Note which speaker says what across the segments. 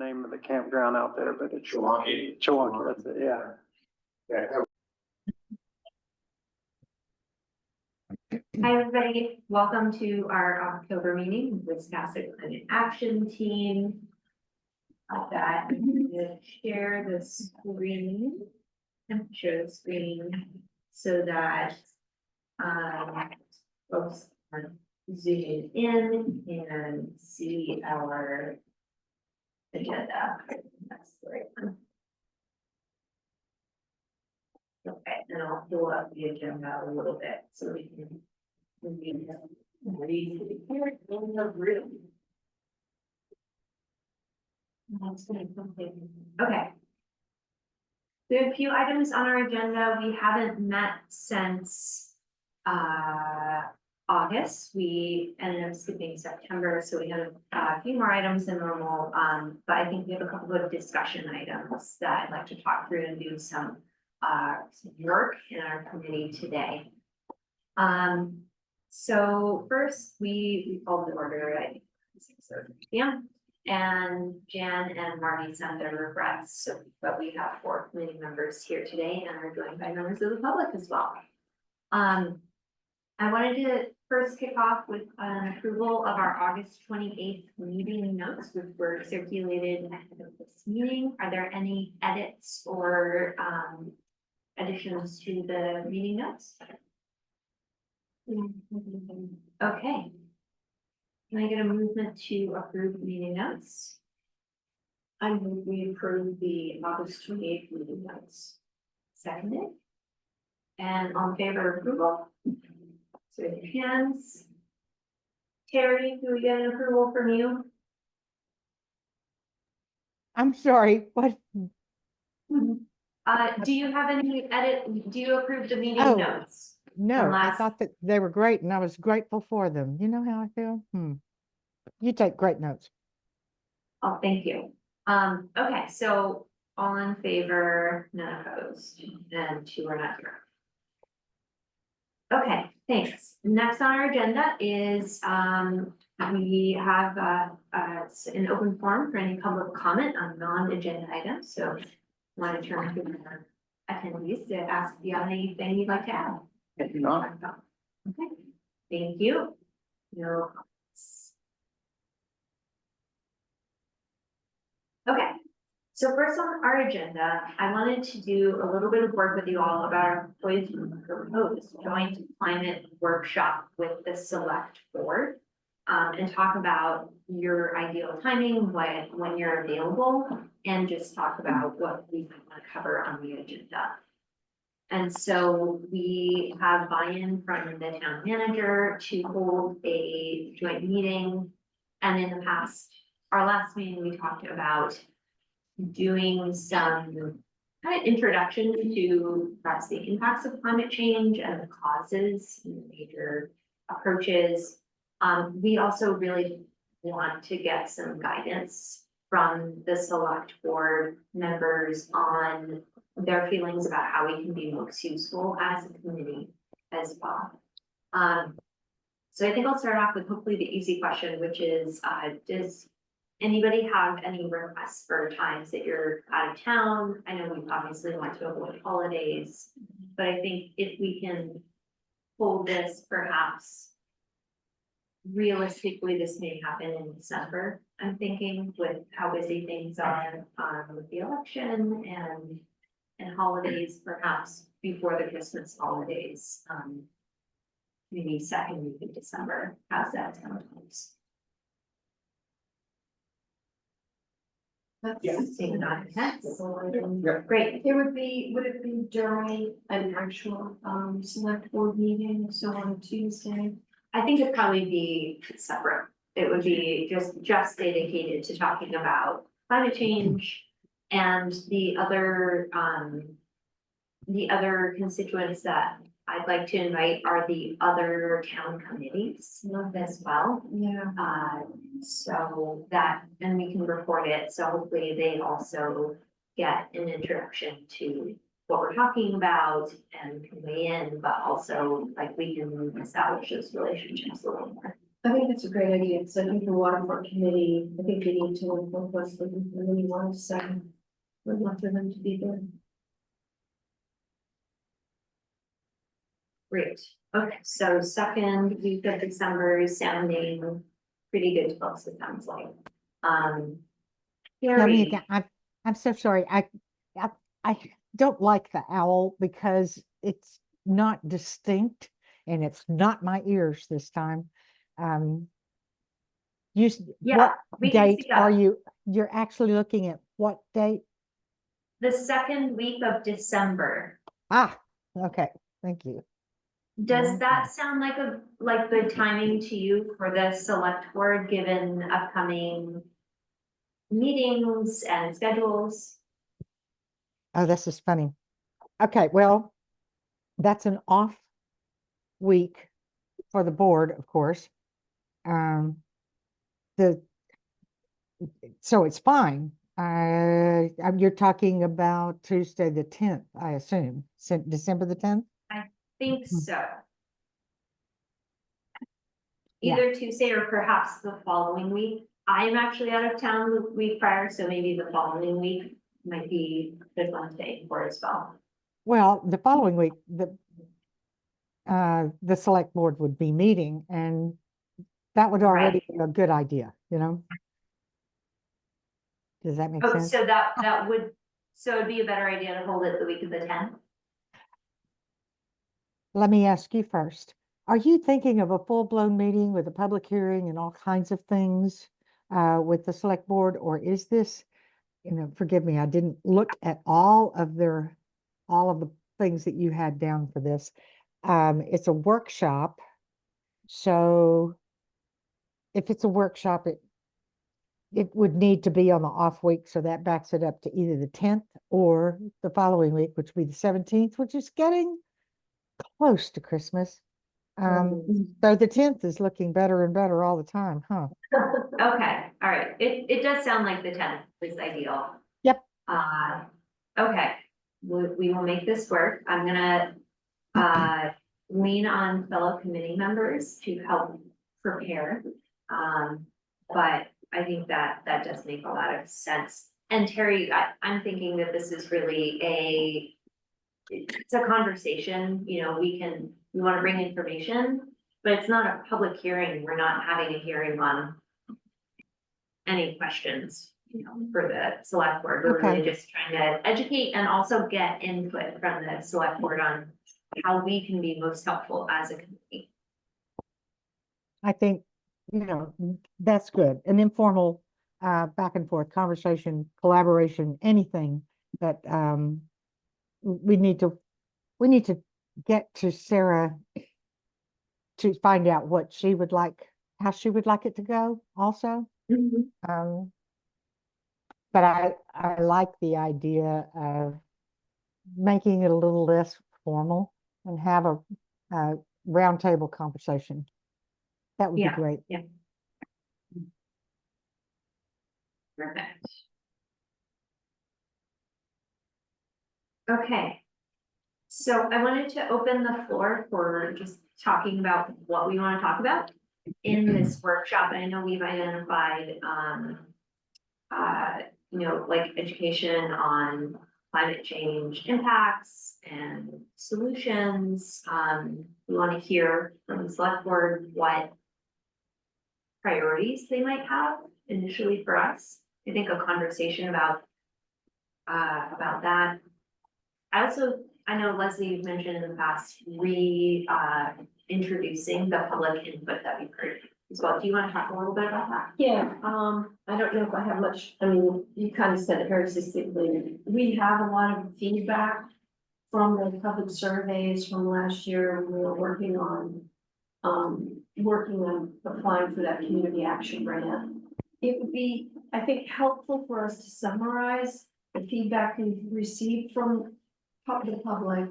Speaker 1: name of the campground out there, but it's
Speaker 2: Chewonki.
Speaker 1: Chewonki, that's it, yeah.
Speaker 2: Yeah,
Speaker 3: Hi, everybody. Welcome to our October meeting with Wisconsin Climate Action Team. That I'm going to share the screen, share the screen so that folks are zooming in and see our agenda. That's the right one. Okay, and I'll pull up the agenda a little bit so we can read here in the room. Okay. We have a few items on our agenda. We haven't met since August. We ended up skipping September, so we have a few more items than normal. But I think we have a couple of discussion items that I'd like to talk through and do some work in our committee today. So first we called the order at 6:30 p.m. and Jan and Marty sent their regrets. So, but we have 4 committee members here today and are joined by members of the public as well. I wanted to first kick off with an approval of our August 28th meeting notes, which were circulated ahead of this meeting. Are there any edits or additions to the meeting notes? Okay. Can I get a movement to approve meeting notes? I move we approve the August 28th meeting notes. Seconded. And on favor of approval? So with your hands. Terry, do we get an approval from you?
Speaker 4: I'm sorry, what?
Speaker 3: Do you have any do you approve the meeting
Speaker 4: Oh.
Speaker 3: notes?
Speaker 4: No, I
Speaker 3: last-
Speaker 4: thought that they were great and I was grateful for them. You know how I feel? You take great notes.
Speaker 3: Oh, thank you. Okay, so all in favor, none opposed, and 2 are not here. Okay, thanks. Next on our agenda is, we have, an open forum for any public comment on non-agenda items, so I want to turn to our attendees to ask if you have anything you'd like to add.
Speaker 1: If you're not,
Speaker 3: Okay, thank you. No comments. Okay, so first on our agenda, I wanted to do a little bit of work with you all about our proposed joint climate workshop with the select board. And talk about your ideal timing, when you're available, and just talk about what we might want to cover on the agenda. And so we have buy-in from the town manager to hold a joint meeting. And in the past, our last meeting, we talked about doing some kind of introduction to perhaps the impacts of climate change and the causes and the major approaches. We also really want to get some guidance from the select board members on their feelings about how we can be most useful as a community as well. So I think I'll start off with hopefully the easy question, which is, does anybody have any requests for times that you're out of town? I know we obviously want to avoid holidays, but I think if we can hold this, perhaps realistically, this may happen in December, I'm thinking, with how busy things are with the election and holidays, perhaps before the Christmas holidays, maybe second week of December. How's that sound? Seeing none.
Speaker 2: Yeah.
Speaker 3: Great.
Speaker 5: Would it be during an actual select board meeting, so on Tuesday?
Speaker 3: I think it'd probably be separate. It would be just dedicated to talking about climate change and the other constituents that I'd like to invite are the other town committees as well.
Speaker 5: Yeah.
Speaker 3: So that, and we can record it, so hopefully they also get an introduction to what we're talking about and can weigh in, but also like we can establish those relationships a little more.
Speaker 5: I think that's a great idea, because I think the waterfront committee, I think they need to work with Wesley, and really want to say, would love for them to be there.
Speaker 3: Great, okay, so second week of December is sounding pretty good to us, it sounds like.
Speaker 4: Tell me
Speaker 3: Carrie,
Speaker 4: again, I'm so sorry. I don't like the owl because it's not distinct and it's not my ears this time. You,
Speaker 3: yeah,
Speaker 4: what
Speaker 3: we can
Speaker 4: date
Speaker 3: speak
Speaker 4: are
Speaker 3: up.
Speaker 4: you're actually looking at what date?
Speaker 3: The second week of December,
Speaker 4: Ah, okay, thank you.
Speaker 3: does
Speaker 4: Okay.
Speaker 3: that sound like good timing to you for the select board, given upcoming meetings and schedules?
Speaker 4: Oh, this is funny. Okay, well, that's an off week for the board, of course. The So it's fine. You're talking about Tuesday, the 10th, I assume, December the 10th?
Speaker 3: Think
Speaker 4: Hmm.
Speaker 3: so.
Speaker 4: Yeah.
Speaker 3: Either Tuesday or perhaps the following week. I am actually out of town the week prior, so maybe the following week might be a good one to aim for as well.
Speaker 4: Well, the following week, the select board would be meeting, and that would already be a good idea, you know? Does that make
Speaker 3: Oh,
Speaker 4: sense?
Speaker 3: so so it'd be a better idea to hold it the week of the 10th?
Speaker 4: Let me ask you first. Are you thinking of a full-blown meeting with a public hearing and all kinds of things with the select board, or is this, forgive me, I didn't look at all of the things that you had down for this. It's a workshop. So if it's a workshop, it would need to be on the off week, so that backs it up to either the 10th or the following week, which would be the 17th, which is getting close to Christmas. So the 10th is looking better and better all the time, huh?
Speaker 3: Okay, all right. It does sound like the 10th is ideal.
Speaker 4: Yep.
Speaker 3: Okay, we will make this work. I'm gonna lean on fellow committee members to help prepare. But I think that does make a lot of sense. And Terry, I'm thinking that this is really it's a conversation, we want to bring information, but it's not a public hearing. We're not having a hearing on any questions, for the select board. We're really just trying to educate and also get input from the select board on how we can be most helpful as a committee.
Speaker 4: I think, that's good. An informal back and forth conversation, collaboration, anything that we need to get to Sarah to find out what she would like, how she would like it to go also. But I like the idea of making it a little less formal and have a roundtable conversation. That would be
Speaker 3: Yeah.
Speaker 4: great.
Speaker 3: Yeah. Perfect. Okay. So I wanted to open the floor for just talking about what we want to talk about in this workshop. And I know we've identified, like education on climate change impacts and solutions. We want to hear from the select board what priorities they might have initially for us. I think a conversation about that. I know Leslie, you've mentioned in the past, introducing the public input that we've heard as well. Do you want to talk a little bit about that?
Speaker 5: Yeah, I don't know if I have much, I mean, you kind of said it very succinctly. We have a lot of feedback from the public surveys from last year. We were working on applying for that community action grant. It would be, I think, helpful for us to summarize the feedback we've received from the public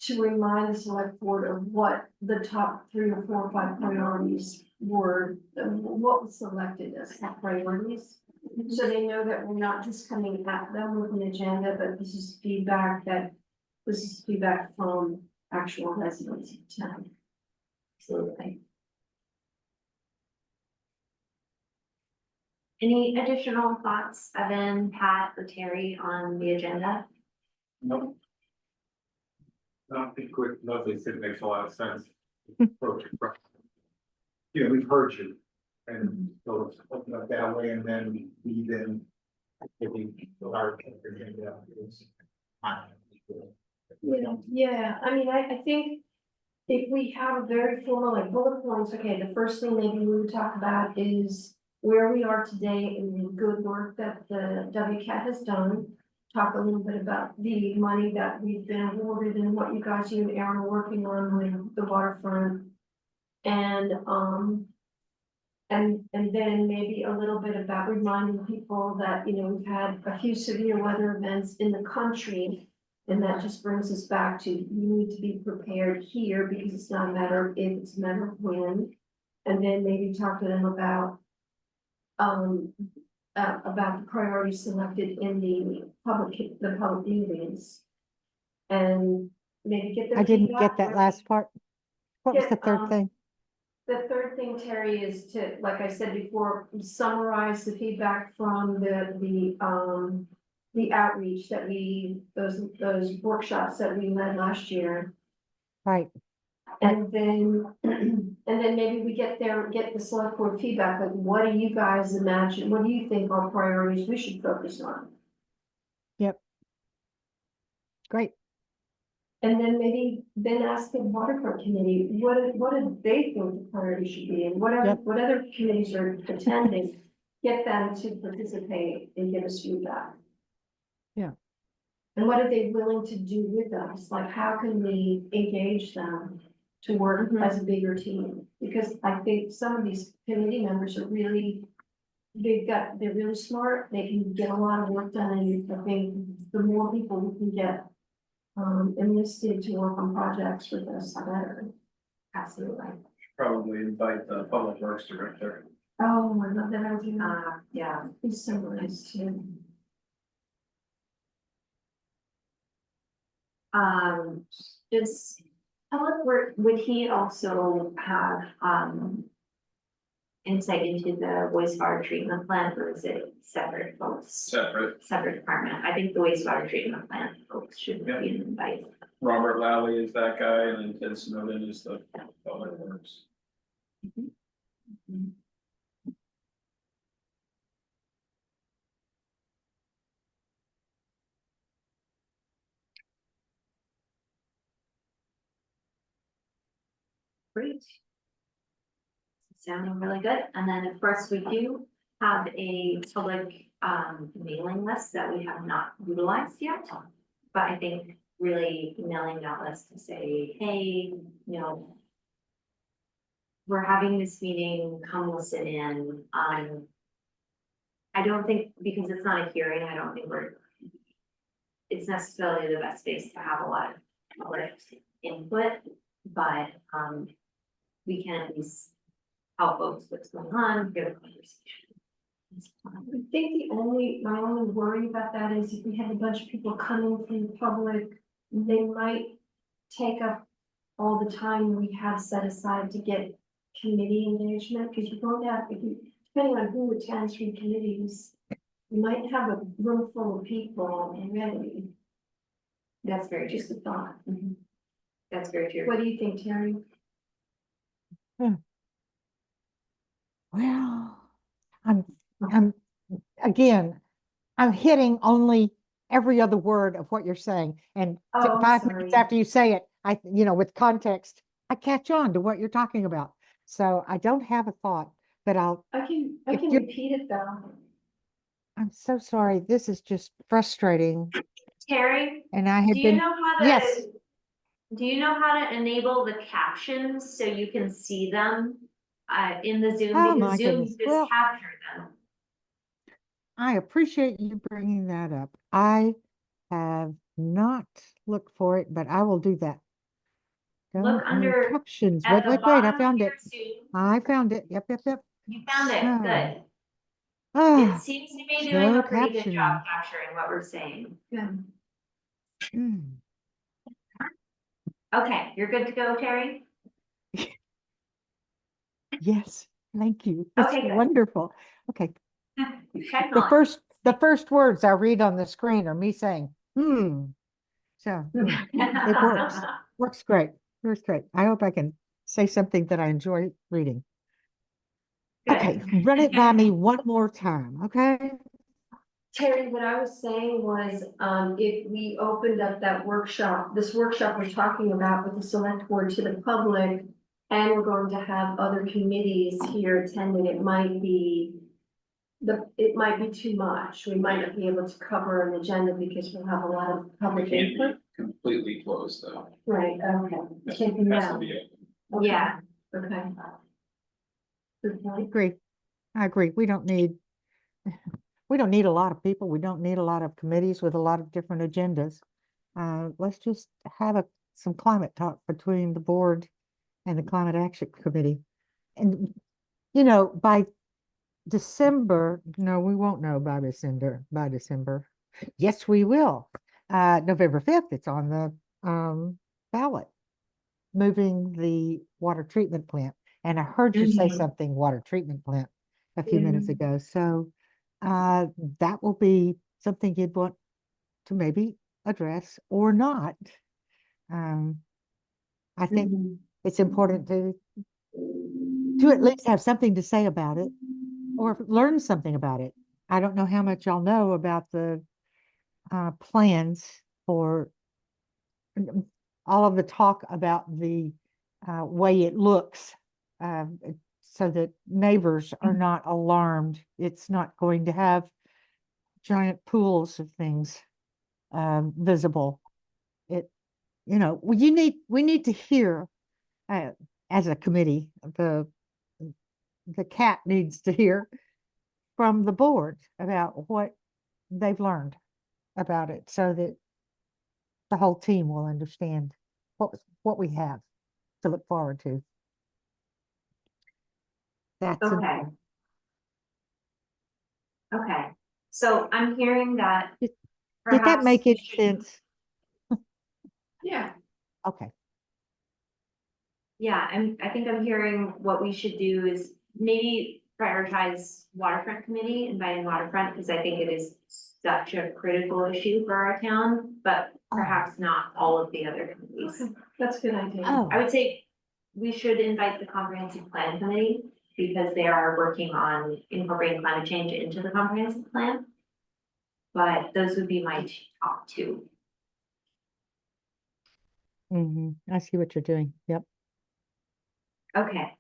Speaker 5: to remind the select board of what the top 3 or 4 or 5 priorities were, what was selected as top priorities. So they know that we're not just coming at them with an agenda, but this is feedback from actual residents of town.
Speaker 3: Absolutely. Any additional thoughts, Evan, Pat, or Terry on the agenda?
Speaker 2: Nope. Nothing quick, nothing said makes a lot of sense. Approach it from- Yeah, we've heard you. And so it's open up that way and then we then. Maybe our agenda is.
Speaker 5: Yeah, I mean, I think if we have a very formal like bullet points, okay, the first thing maybe we would talk about is where we are today and the good work that the WCAT has done. Talk a little bit about the money that we've been awarded and what you guys, you and Aaron are working on with the waterfront. And, and then maybe a little bit about reminding people that, you know, we've had a few severe weather events in the country. And that just brings us back to, you need to be prepared here because it's not a matter of if, it's a matter of when. And then maybe talk to them about the priorities selected in the public meetings. And maybe get the
Speaker 4: I didn't
Speaker 5: feedback,
Speaker 4: get that
Speaker 5: right?
Speaker 4: last part. What was
Speaker 5: Yeah,
Speaker 4: the third thing?
Speaker 5: The third thing, Terry, is to, like I said before, summarize the feedback from the outreach that those workshops that we led last year.
Speaker 4: Right,
Speaker 5: And then, and then maybe we get the select board feedback, like, what do you guys imagine, what do you think are priorities we should focus on?
Speaker 4: great.
Speaker 5: And then maybe then ask the waterfront committee, what do they think the priority should be, and what
Speaker 4: Yep.
Speaker 5: other committees are attending? Get them to participate and give us feedback.
Speaker 4: Yeah.
Speaker 5: And what are they willing to do with us? Like, how can we engage them to work
Speaker 3: Mhm.
Speaker 5: as a bigger team? Because I think some of these committee members are really, they're really smart, they can get a lot of work done, and I think the more people we can get enlisted to work on projects with us, the better. Absolutely.
Speaker 6: Probably invite the public works director.
Speaker 5: Oh, I love that idea.
Speaker 3: Yeah.
Speaker 5: He's so nice too.
Speaker 3: Does public work, would he also have, insight into the wastewater treatment plant, or is it separate folks? Separate department. I think the wastewater treatment plant folks should be invited.
Speaker 6: Robert Lally is that guy, and then Ted Snowden is the public works.
Speaker 3: Great. Sounding really good. And then, of course, we do have a public mailing list that we have not utilized yet. But I think really emailing that list to say, hey, you know, we're having this meeting, come listen in. I don't think, because it's not a hearing, I don't think it's necessarily the best space to have a lot of public input, but we can at least help folks what's going on, give a conversation.
Speaker 5: I think my only worry about that is if we have a bunch of people coming from the public, they might take up all the time we have set aside to get committee engagement, because you're going to have, depending on who attends from committees, you might have a room full of people already.
Speaker 3: That's very true.
Speaker 5: Just a thought.
Speaker 3: That's very true.
Speaker 5: What do you think, Terry?
Speaker 4: Well, again, I'm hitting only every other word of what you're saying. And
Speaker 5: Oh, I'm
Speaker 4: 5 minutes
Speaker 5: sorry.
Speaker 4: after you say it, with context, I catch on to what you're talking about. So I don't have a thought, but
Speaker 5: I can
Speaker 4: If you're-
Speaker 5: repeat it though.
Speaker 4: I'm so sorry. This is just frustrating.
Speaker 3: Terry,
Speaker 4: And I had
Speaker 3: do you
Speaker 4: been,
Speaker 3: know how to?
Speaker 4: yes.
Speaker 3: Do you know how to enable the captions so you can see them in the Zoom?
Speaker 4: Oh,
Speaker 3: Because
Speaker 4: my
Speaker 3: Zoom
Speaker 4: goodness.
Speaker 3: just
Speaker 4: Well-
Speaker 3: capture them.
Speaker 4: I appreciate you bringing that up. I have not looked for it, but I will do that.
Speaker 3: Look
Speaker 4: Don't know
Speaker 3: under-
Speaker 4: captions.
Speaker 3: At
Speaker 4: Wait,
Speaker 3: the
Speaker 4: wait, I
Speaker 3: bottom of
Speaker 4: found
Speaker 3: your
Speaker 4: it.
Speaker 3: Zoom,
Speaker 4: I found it. Yep.
Speaker 3: you found it,
Speaker 4: So,
Speaker 3: good. It
Speaker 4: Ah,
Speaker 3: seems to be doing a
Speaker 4: show
Speaker 3: pretty good job
Speaker 4: captioning.
Speaker 3: capturing what we're saying.
Speaker 5: Yeah.
Speaker 4: mm.
Speaker 3: Okay, you're good to go, Terry?
Speaker 4: Yes, thank you. That's
Speaker 3: Okay, good.
Speaker 4: wonderful. Okay,
Speaker 3: Technology.
Speaker 4: The first words I read on the screen are me saying, So, it works great, works great. I hope I can say something that I enjoy reading.
Speaker 3: Good.
Speaker 4: Okay, run it by me one more time, okay?
Speaker 5: Terry, what I was saying was, if we opened up that workshop, this workshop we're talking about with the select board to the public, and we're going to have other committees here attending, it might be too much. We might not be able to cover an agenda because we'll have a lot of
Speaker 6: We
Speaker 5: public
Speaker 6: can't
Speaker 5: input.
Speaker 6: be completely closed though.
Speaker 5: Right, okay.
Speaker 6: Has
Speaker 5: Can't be
Speaker 6: has to
Speaker 5: now.
Speaker 6: be
Speaker 5: Okay,
Speaker 3: Yeah,
Speaker 5: Okay. Good
Speaker 4: I
Speaker 5: point.
Speaker 4: agree. I agree. We don't need a lot of people. We don't need a lot of committees with a lot of different agendas. Let's just have some climate talk between the board and the Climate Action Committee. And, by December, no, we won't know by December. Yes, we will. November 5th, it's on the ballot. Moving the water treatment plant. And I heard you say
Speaker 3: Mhm.
Speaker 4: something, water treatment plant, a few minutes ago. So that will be something you'd want to maybe address or not. I think
Speaker 5: Mhm.
Speaker 4: it's important to at least have something to say about it or learn something about it. I don't know how much y'all know about the plans for all of the talk about the way it looks, so that neighbors are not alarmed. It's not going to have giant pools of things visible. We need to hear, as a committee, the cat needs to hear from the board about what they've learned about it, so that the whole team will understand what we have to look forward to. That's
Speaker 3: okay. Okay, so I'm hearing that
Speaker 4: Did that
Speaker 3: perhaps
Speaker 4: make
Speaker 3: we
Speaker 4: any
Speaker 3: should-
Speaker 4: sense?
Speaker 5: Yeah.
Speaker 4: Okay.
Speaker 3: Yeah, I think I'm hearing what we should do is maybe prioritize waterfront committee, inviting waterfront, because I think it is such a critical issue for our town, but perhaps not all of the other committees.
Speaker 5: Okay, that's a good idea.
Speaker 4: Oh,
Speaker 3: I would say we should invite the comprehensive plan committee because they are working on incorporating climate change into the comprehensive plan. But those would be my top two.
Speaker 4: I see what you're doing. Yep.
Speaker 3: Okay.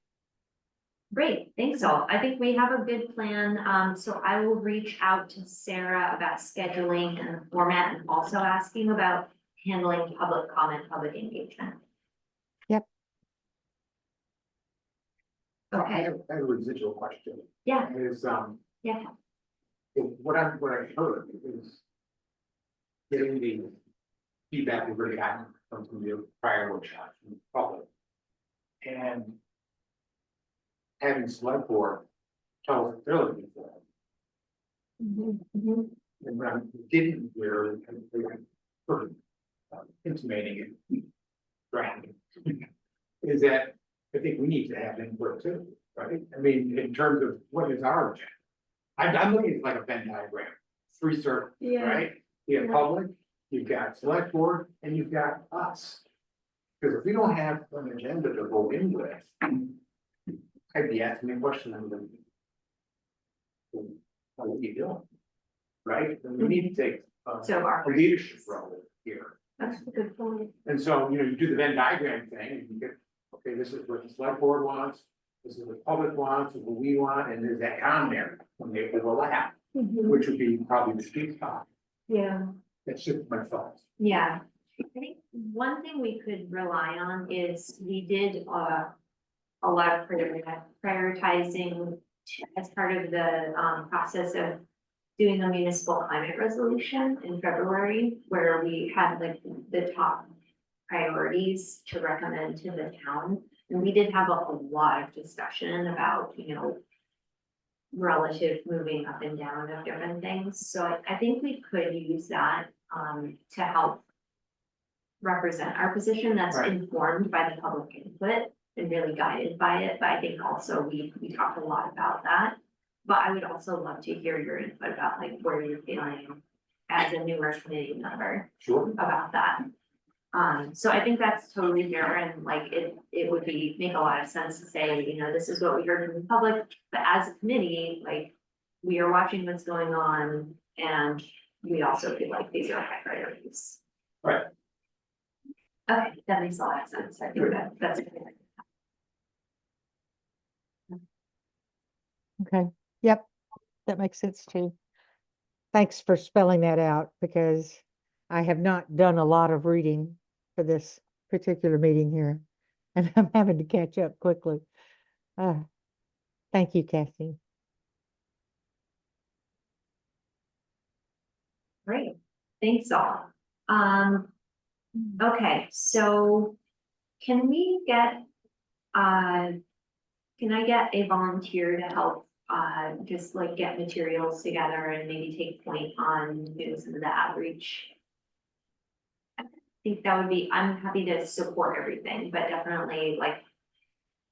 Speaker 3: Great, thanks all. I think we have a good plan. So I will reach out to Sarah about scheduling and the format and also asking about handling public comment, public engagement.
Speaker 2: I
Speaker 3: Okay,
Speaker 2: have a residual question.
Speaker 3: yeah,
Speaker 2: Is,
Speaker 3: yeah,
Speaker 2: what I heard is getting the feedback we've already gotten from some of the prior workshops from the public. And having select board tell us clearly before.
Speaker 5: Mhm.
Speaker 2: And what I didn't hear, and they were sort of intimating it, drafting, is that I think we need to have input too, right? I mean, in terms of what is our agenda. I'm looking at like a Venn diagram, three circles,
Speaker 5: Yeah.
Speaker 2: right? You have
Speaker 5: Yeah.
Speaker 2: public, you've got select board, and you've got us. Because if we don't have an agenda to go in with, I'd be asking a question on the. What are you doing? Right? And we need to take
Speaker 3: So our-
Speaker 2: a leadership role here.
Speaker 5: That's a good point.
Speaker 2: And so, you do the Venn diagram thing, and you get, okay, this is what the select board wants, this is what the public wants, this is what we want, and there's that common area when they overlap,
Speaker 5: Mhm.
Speaker 2: which would be probably the sweet spot.
Speaker 5: Yeah.
Speaker 2: That's just my thoughts.
Speaker 3: yeah. I think one thing we could rely on is we did a lot of prioritizing as part of the process of doing a municipal climate resolution in February, where we had like the top priorities to recommend to the town. And we did have a lot of discussion about, relative moving up and down of different things. So I think we could use that to help represent our position that's
Speaker 2: Right.
Speaker 3: informed by the public input and really guided by it. But I think also we talked a lot about that. But I would also love to hear your input about like where you're feeling as a newer committee member
Speaker 2: Sure.
Speaker 3: about that. So I think that's totally fair and like it would make a lot of sense to say, you know, this is what we heard from the public, but as a committee, like. We are watching what's going on and we also feel like these are high priorities.
Speaker 2: Right.
Speaker 3: Okay, that makes a lot of sense. I think that's a good.
Speaker 4: Okay, yep, that makes sense too. Thanks for spelling that out because I have not done a lot of reading for this particular meeting here. And I'm having to catch up quickly. Thank you, Kathy.
Speaker 3: Great, thanks all. Okay, so can we get, can I get a volunteer to help, just like get materials together and maybe take point on doing some of the outreach? I think that would be, I'm happy to support everything, but definitely like,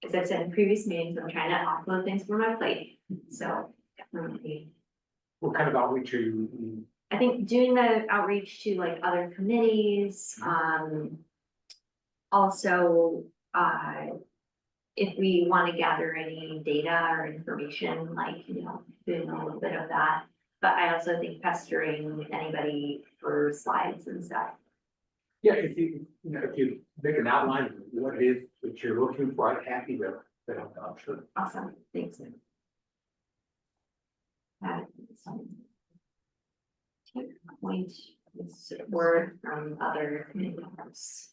Speaker 3: as I've said in previous meetings, I'm trying to offload things from my plate, so definitely.
Speaker 2: What kind of outreach are you?
Speaker 3: I think doing the outreach to like other committees, also, if we want to gather any data or information, like, you know, doing a little bit of that. But I also think pestering anybody for slides and stuff.
Speaker 2: Yeah, if you make an outline of what it is that you're looking for, I'm happy to help out, sure.
Speaker 3: Awesome, thanks. Take point with support from other committee members.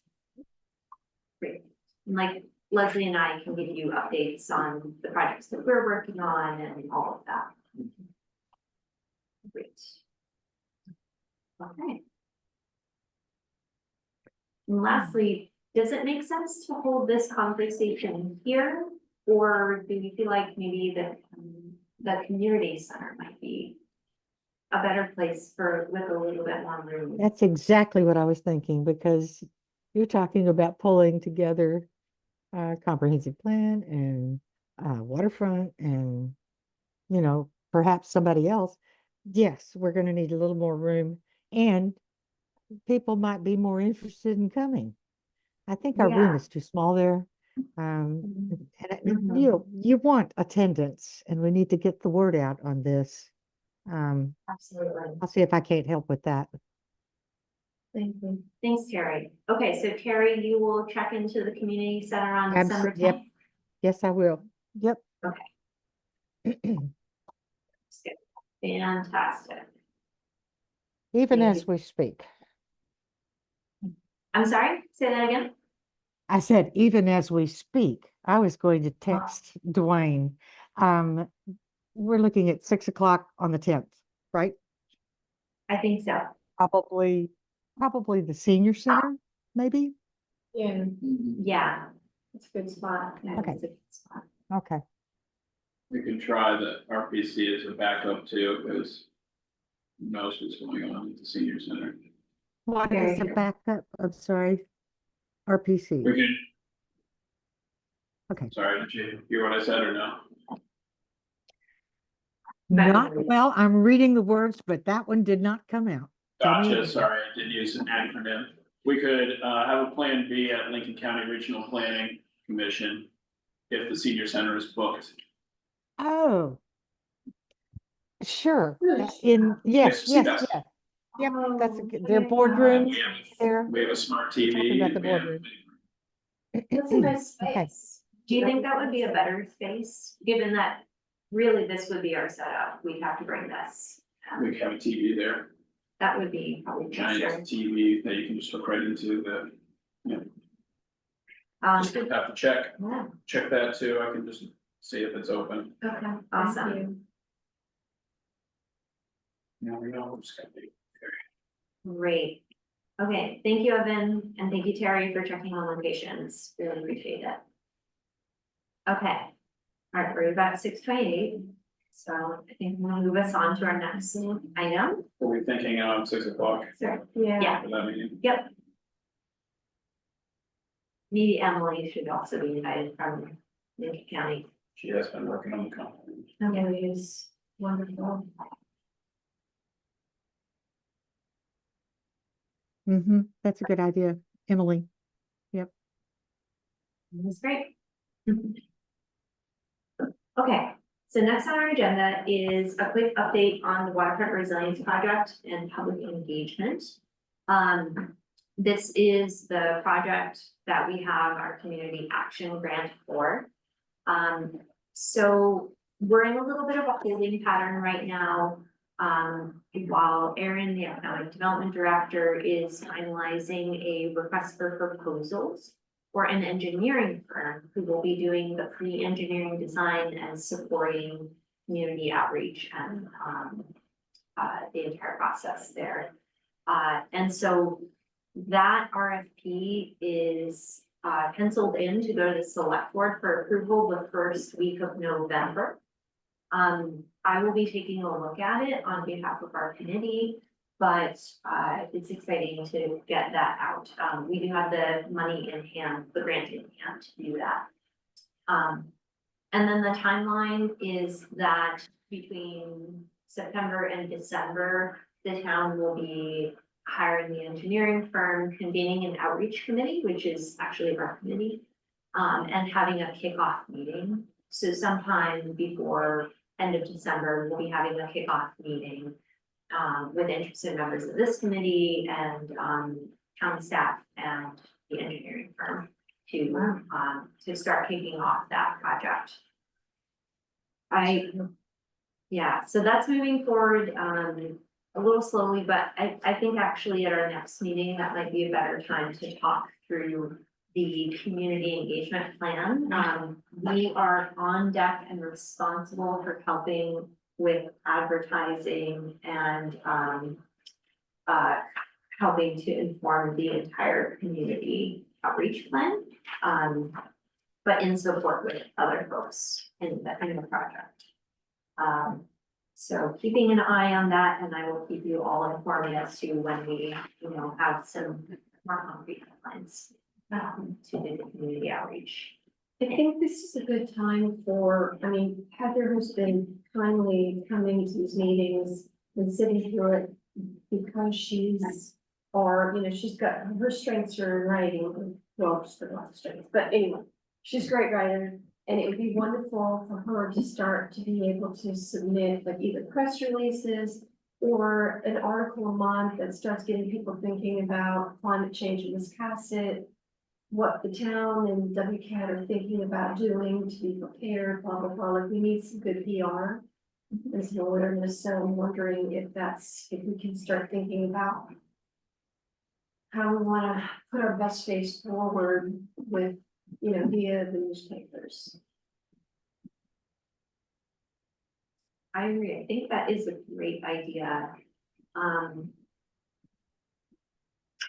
Speaker 3: Great, and like Leslie and I can give you updates on the projects that we're working on and all of that. Great. Okay. And lastly, does it make sense to hold this conversation here? Or do you feel like maybe the community center might be a better place with a little bit more room?
Speaker 4: That's exactly what I was thinking because you're talking about pulling together a comprehensive plan and waterfront and, you know, perhaps somebody else. Yes, we're going to need a little more room and people might be more interested in coming. I think our room
Speaker 3: Yeah.
Speaker 4: is too small there.
Speaker 3: Mhm.
Speaker 4: And you want attendance and we need to get the word out on this.
Speaker 3: Absolutely.
Speaker 4: I'll see if I can't help with that.
Speaker 3: Thank you. Thanks, Terry. Okay, so Terry, you will check into the community center on December
Speaker 4: Yep.
Speaker 3: 10th.
Speaker 4: Yes, I will. Yep.
Speaker 3: Fantastic.
Speaker 4: Even
Speaker 3: Thank
Speaker 4: as
Speaker 3: you.
Speaker 4: we speak.
Speaker 3: I'm sorry, say that again.
Speaker 4: I said, even as we speak, I was going to text Dwayne. We're looking at 6 o'clock on the 10th, right?
Speaker 3: I think so.
Speaker 4: Probably the senior center, maybe?
Speaker 5: Yeah,
Speaker 3: Yeah.
Speaker 5: it's a good spot.
Speaker 3: that
Speaker 4: Okay.
Speaker 3: is a good spot.
Speaker 4: Okay.
Speaker 6: We could try the RPC as a backup too, because who knows what's going on at the senior center.
Speaker 4: What
Speaker 3: Very
Speaker 4: is the
Speaker 3: good.
Speaker 4: backup? I'm sorry. RPC.
Speaker 6: We can,
Speaker 4: Okay.
Speaker 6: sorry, did you hear what I said or no?
Speaker 4: Not, well, I'm reading the words, but that one did not come out. Tell me
Speaker 6: Gotcha,
Speaker 4: again.
Speaker 6: sorry, I did use an acronym. We could have a plan B at Lincoln County Regional Planning Commission if the senior center is booked.
Speaker 4: Oh. Sure.
Speaker 5: Yes.
Speaker 4: Yep,
Speaker 6: Yes.
Speaker 4: that's a
Speaker 5: Oh,
Speaker 4: their boardroom
Speaker 6: We
Speaker 4: there.
Speaker 6: have a smart
Speaker 4: Talking
Speaker 6: TV.
Speaker 4: about the
Speaker 6: we have-
Speaker 4: boardroom.
Speaker 5: That's a nice
Speaker 4: Okay.
Speaker 5: space.
Speaker 3: Do you think that would be a better space, given that really this would be our setup? We'd have to bring this.
Speaker 6: We could have a TV there,
Speaker 3: That would be probably
Speaker 6: giant
Speaker 3: easier.
Speaker 6: TV that you can just hook right into the, just
Speaker 3: Yeah.
Speaker 6: have to check that too. I can just see if it's open.
Speaker 3: Okay, awesome.
Speaker 5: Thank you.
Speaker 6: Now we know it's gonna be.
Speaker 3: Great. Okay, thank you, Evan, and thank you, Terry, for checking on locations. Really appreciate it. Okay. All right, we're about 6:28. So I think we'll move us on to our next item.
Speaker 6: Are we thinking 6 o'clock
Speaker 3: Sure.
Speaker 5: Yeah.
Speaker 3: Yeah,
Speaker 6: for that meeting?
Speaker 3: yep. Maybe Emily should also be invited from Lincoln County
Speaker 6: She has been working on the content.
Speaker 5: Emily is wonderful.
Speaker 4: That's a good idea, Emily.
Speaker 3: That's great. Okay, so next on our agenda is a quick update on the Waterfront Resilience Project and public engagement. This is the project that we have our community action grant for. So we're in a little bit of a holding pattern right now. While Erin, the economic development director, is finalizing a request for proposals for an engineering firm who will be doing the pre-engineering design and supporting community outreach and the entire process there. And so that RFP is penciled in to go to the select board for approval the first week of November. I will be taking a look at it on behalf of our committee, but it's exciting to get that out. We do have the money in hand, the grant in hand to do that. And then the timeline is that between September and December, the town will be hiring the engineering firm, convening an outreach committee, which is actually our committee, and having a kickoff meeting. So sometime before end of December, we'll be having a kickoff meeting with interested members of this committee and county staff and the engineering firm to start kicking off that project. Yeah, so that's moving forward a little slowly, but I think actually at our next meeting, that might be a better time to talk through the community engagement plan. We are on deck and responsible for helping with advertising and helping to inform the entire community outreach plan. But in support with other folks in the project. So keeping an eye on that, and I will keep you all informed as to when we, have some more concrete plans to do the community outreach.
Speaker 5: I think this is a good time for, Heather has been kindly coming to these meetings and sitting through it because she's got, her strengths are in writing, well, just a lot of strengths, but anyway, she's a great writer. And it would be wonderful for her to start to be able to submit like either press releases or an article a month that starts getting people thinking about climate change in Wiscasset, what the town and WCAT are thinking about doing to be prepared, blah, blah, blah. Like we need some good PR and some awareness. So I'm wondering if we can start thinking about how we want to put our best face forward with, via the newspapers.
Speaker 3: I agree. I think that is a great idea.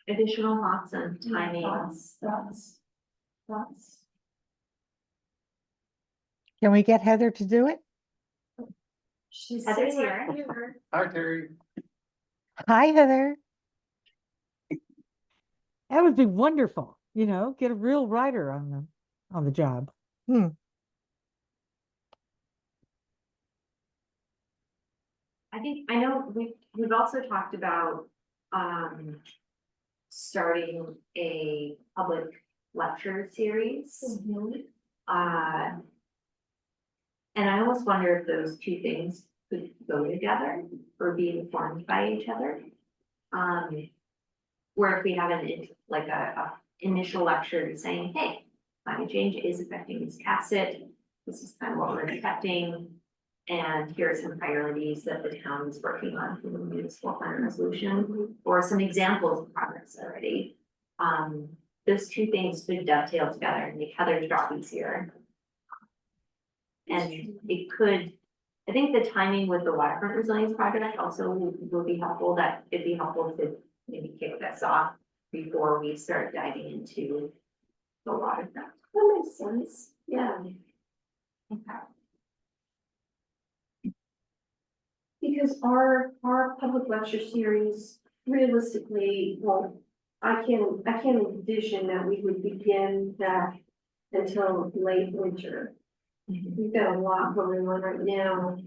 Speaker 3: Additional thoughts on timing?
Speaker 5: Thoughts.
Speaker 4: Can we get Heather to do it?
Speaker 5: She's
Speaker 3: Heather's
Speaker 5: sitting right here.
Speaker 2: Hi, Terry.
Speaker 4: Hi, Heather. That would be wonderful, get a real writer on the job.
Speaker 3: I know we've also talked about starting a public lecture series. And I almost wonder if those two things could go together or be informed by each other. Where if we have a initial lecture saying, hey, climate change is affecting Wiscasset. This is kind of what we're expecting. And here are some priorities that the town is working on for the municipal plan resolution, or some examples of progress already. Those two things could dovetail together and make Heather's job easier. And it could, I think the timing with the Waterfront Resilience Project also will be helpful, that it'd be helpful to maybe kick this off before we start diving into the waterfront.
Speaker 5: That makes sense, yeah.
Speaker 3: Okay.
Speaker 5: Because our public lecture series, realistically, well, I can envision that we would begin that until late winter. We've got a lot going on right now.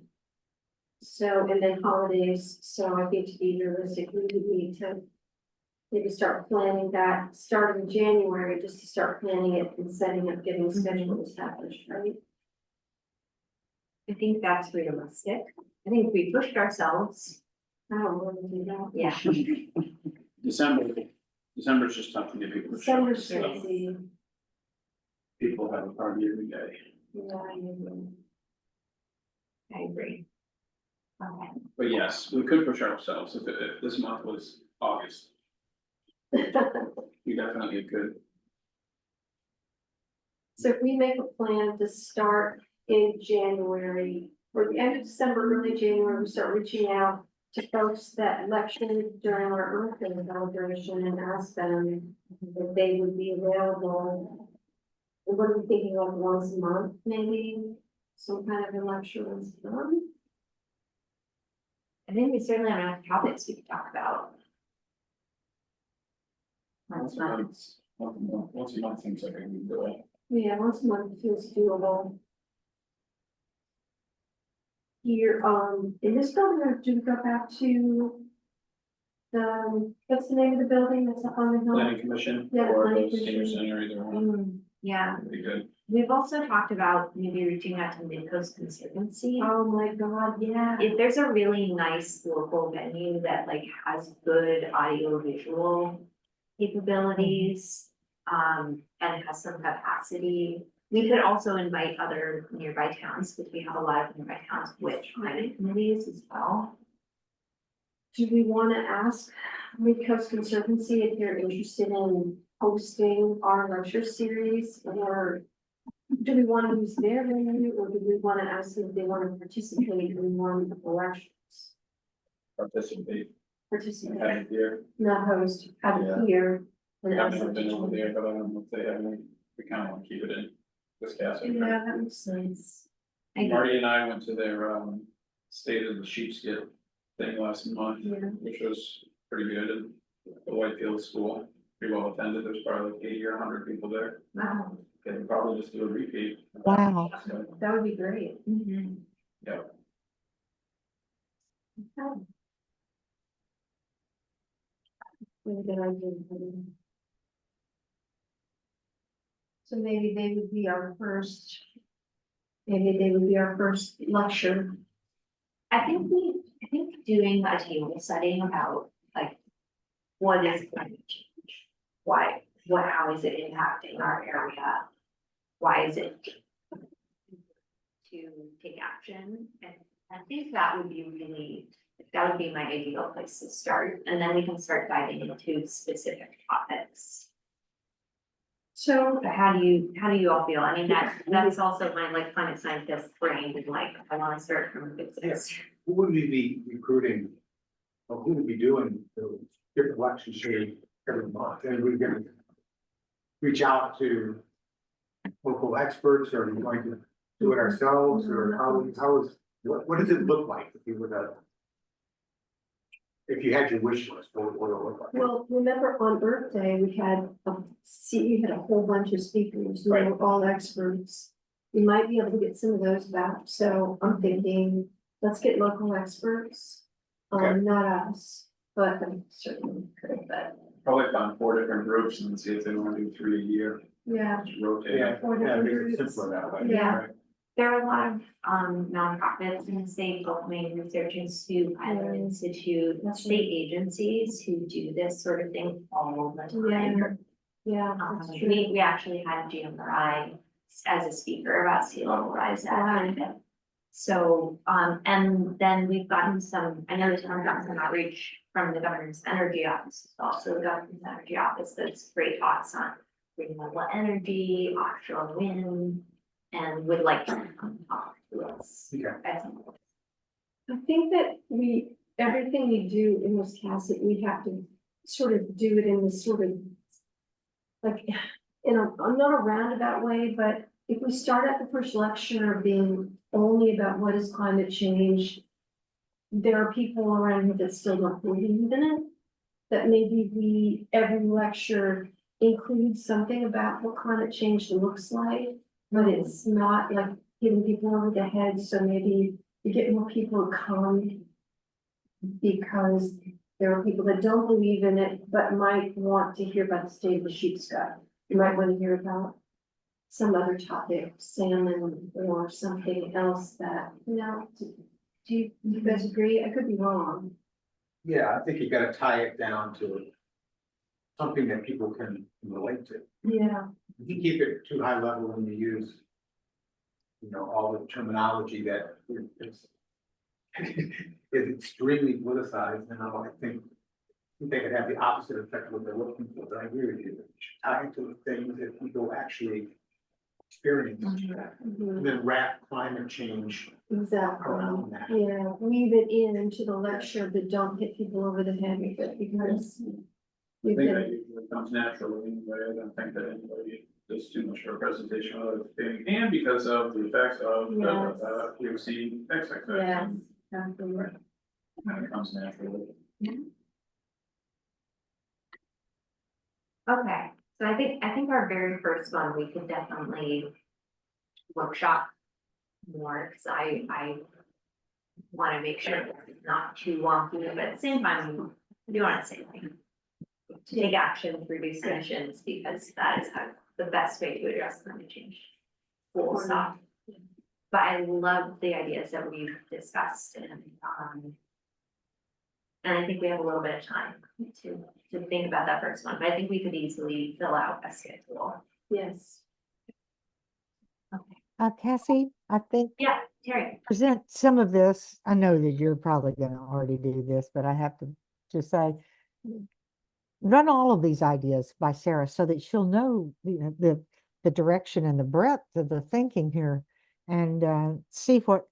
Speaker 5: So, and then holidays, so I think to be realistic, we would need to maybe start planning that, starting in January, just to start planning it and setting up, getting a schedule established, right?
Speaker 3: I think that's realistic. I think if we pushed ourselves,
Speaker 5: I don't want to do that.
Speaker 3: yeah.
Speaker 6: December's just tough to get people to show up.
Speaker 5: December's
Speaker 6: So
Speaker 5: crazy.
Speaker 6: people have a party every day.
Speaker 5: Yeah, I know.
Speaker 3: I agree. Okay.
Speaker 6: But yes, we could push ourselves if this month was August, we definitely could.
Speaker 5: So if we make a plan to start in January, or the end of December, early January, we start reaching out to folks that lectured during our Earth Day celebration and ask them if they would be available. And what are we thinking, like once a month, maybe, some kind of a lecture once a month?
Speaker 3: I think we certainly have enough topics we could talk about.
Speaker 6: Once a month, once a month seems like a good goal.
Speaker 5: Yeah, once a month feels doable. Here, in this building, or do we go back to what's the name of the building that's up on the hill?
Speaker 6: Planning commission
Speaker 5: Yeah,
Speaker 6: or
Speaker 5: planning
Speaker 6: the senior
Speaker 5: commission.
Speaker 6: center, either one,
Speaker 3: Yeah,
Speaker 6: would be good.
Speaker 3: we've also talked about maybe reaching out to Midcoast Conservancy.
Speaker 5: Oh my God, yeah.
Speaker 3: If there's a really nice local venue that like has good audio visual capabilities, and has some capacity, we could also invite other nearby towns, because we have a lot of nearby towns with planning committees as well.
Speaker 5: Do we want to ask Midcoast Conservancy if they're interested in hosting our lecture series? Or do we want to use their venue, or do we want to ask them if they want to participate in one of the lectures?
Speaker 6: Participate,
Speaker 5: Participate,
Speaker 6: have it here.
Speaker 5: not host, have
Speaker 6: Yeah.
Speaker 5: it here. and
Speaker 6: I've
Speaker 5: ask
Speaker 6: never
Speaker 5: them to
Speaker 6: been over
Speaker 5: join.
Speaker 6: there, but I don't know if they have any, we kind of want to keep it in this castle.
Speaker 5: Yeah, that makes sense.
Speaker 3: I agree.
Speaker 6: Marty and I went to their, State of the Sheepskin thing last month,
Speaker 5: Yeah.
Speaker 6: which was pretty good, and the Whitefield School, pretty well attended, there's probably like 80 or 100 people there.
Speaker 3: Wow.
Speaker 6: Can probably just do a repeat.
Speaker 4: Wow.
Speaker 6: So,
Speaker 5: That would be great.
Speaker 3: Mhm.
Speaker 6: yeah,
Speaker 5: Okay. Really good idea. So maybe they would be our first. Maybe they would be our first lecture.
Speaker 3: I think doing a table setting about like, what is climate change? Why, how is it impacting our area? Why is it to take action? And I think that would be my ideal place to start, and then we can start diving into specific topics.
Speaker 5: So,
Speaker 3: But how do you all feel? I mean, that's also my like climate scientist brain, and like, I wanna start from a good place.
Speaker 2: Who would we be recruiting? Or who would be doing the different elections here every month? And we're gonna reach out to local experts, or are we going to do it ourselves, or what does it look like if you were to? If you had your wish list, what would it look like?
Speaker 5: well, remember on Earth Day, we had we had a whole bunch of speakers, they were all experts. We might be able to get some of those back, so I'm thinking, let's get local experts.
Speaker 2: Okay.
Speaker 5: Not us, but certainly could, but
Speaker 6: probably find 4 different groups and see if they want to do 3 a year,
Speaker 5: yeah.
Speaker 6: just rotate.
Speaker 2: Yeah,
Speaker 5: Or
Speaker 2: yeah,
Speaker 5: different
Speaker 2: makes it
Speaker 5: groups.
Speaker 2: simpler that way.
Speaker 5: Yeah.
Speaker 2: right?
Speaker 3: There are a lot of nonprofits in the state, both Maine Research Institute, Island
Speaker 5: Yeah.
Speaker 3: Institute,
Speaker 5: That's
Speaker 3: state agencies who do this sort of thing all the time.
Speaker 5: Yeah, that's true.
Speaker 3: We actually had GMRI as a speaker about sea level rise at it. So, and then we've gotten some, I know the town got some outreach from the governor's energy office as well, so the governor's energy office does great talks on renewable energy, offshore wind, and would like to come talk to us.
Speaker 2: Okay.
Speaker 3: at some point.
Speaker 5: I think that everything we do in Wiscasset, we have to sort of do it in this sort of. Like, I'm not a roundabout way, but if we start at the first lecture being only about what is climate change. There are people around here that still don't believe in it. That maybe every lecture includes something about what climate change looks like, but it's not like hitting people over the head, so maybe you get more people to come. Because there are people that don't believe in it, but might want to hear about the state of the sheep's gut. You might want to hear about some other topic, salmon or something else that, do you guys agree? I could be wrong.
Speaker 2: Yeah, I think you gotta tie it down to something that people can relate to.
Speaker 5: Yeah.
Speaker 2: If you keep it too high level and you use, all the terminology that is is extremely politicized, and I think they could have the opposite effect of what they're looking for, but I agree with you. You should tie it to the things that people actually experience, and then wrap climate change
Speaker 5: Exactly.
Speaker 2: around that.
Speaker 5: Yeah, weave it into the lecture, but don't hit people over the head with it because.
Speaker 6: I
Speaker 5: we've
Speaker 6: think
Speaker 5: been-
Speaker 6: that usually comes naturally anyway. I don't think that anybody does too much of a presentation of it. And because of the effects of
Speaker 5: Yes.
Speaker 6: POC, XXX.
Speaker 5: Yes, absolutely.
Speaker 6: And it comes naturally.
Speaker 3: Okay, so I think our very first one, we could definitely workshop more, because I want to make sure that it's not too wonky, but at the same time, I do want to say, like, to take action through these commissions, because that is how, the best way to address climate change. Full stop. But I love the ideas that we've discussed, and I think we have a little bit of time to think about that first one, but I think we could easily fill out a schedule.
Speaker 5: Yes.
Speaker 4: Cassie, I think
Speaker 3: Yeah, Terry.
Speaker 4: present some of this. I know that you're probably gonna already do this, but I have to just say, run all of these ideas by Sarah so that she'll know, the direction and the breadth of the thinking here, and see where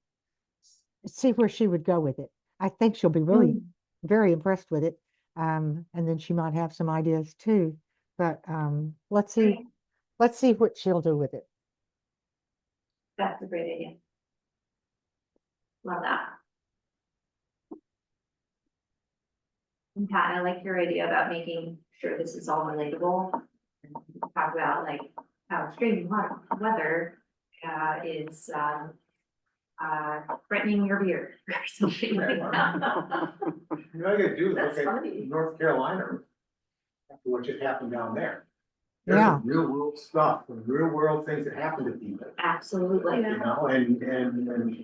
Speaker 4: she would go with it. I think she'll be really very impressed with it. And then she might have some ideas too, but let's see what she'll do with it.
Speaker 3: That's a great idea. Love that. And Pat, I like your idea about making sure this is all relatable. And talk about like how extreme weather is threatening your beard or something like that.
Speaker 2: You know, you gotta do is
Speaker 3: That's
Speaker 2: look at
Speaker 3: funny.
Speaker 2: North Carolina, what just happened down there. There's
Speaker 4: Yeah.
Speaker 2: some real world stuff, and real world things that happen to people,
Speaker 3: Absolutely.
Speaker 2: and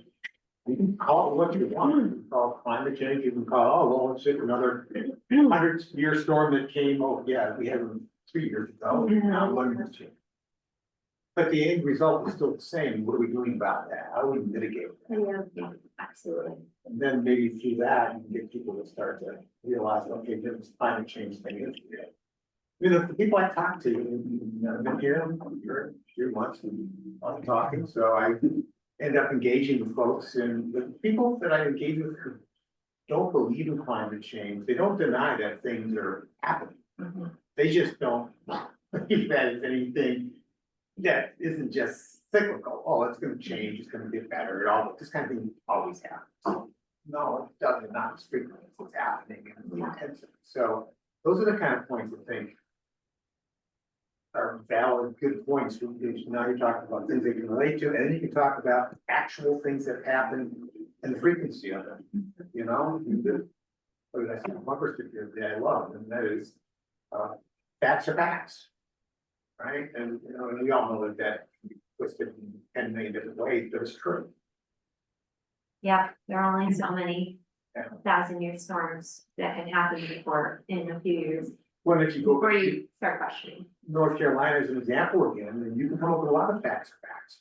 Speaker 2: you can call it what you want, you can call it climate change, you can call, oh, well, it's just another 100-year storm that came, oh, yeah, we had them 3 years ago, now 1 year change. But the end result is still the same, what are we doing about that, how do we mitigate that?
Speaker 3: Yeah, absolutely.
Speaker 2: And then maybe through that, you can get people to start to realize, okay, this climate change thing is real. The people I talk to, I've been here for a few months and I'm talking, so I end up engaging with folks, and the people that I engage with who don't believe in climate change, they don't deny that things are happening.
Speaker 3: Mhm.
Speaker 2: They just don't believe that it's anything that isn't just cyclical. Oh, it's gonna change, it's gonna get better, this kind of thing always happens. No, it doesn't, not as frequently, it's happening and it's intensive. So those are the kind of points I think are valid, good points. Now you're talking about things they can relate to, and then you can talk about actual things that happen and the frequency of them, you know? What did I say, bumper sticker that I love, and that is, facts are facts. Right, and, and we all know that twisted in 10 million different ways, but it's true.
Speaker 3: Yeah, there are only so many
Speaker 2: Yeah.
Speaker 3: 1,000-year storms that can happen before in a few years,
Speaker 2: Well, if you go
Speaker 3: before
Speaker 2: to
Speaker 3: you start questioning.
Speaker 2: North Carolina as an example again, then you can come up with a lot of facts or facts.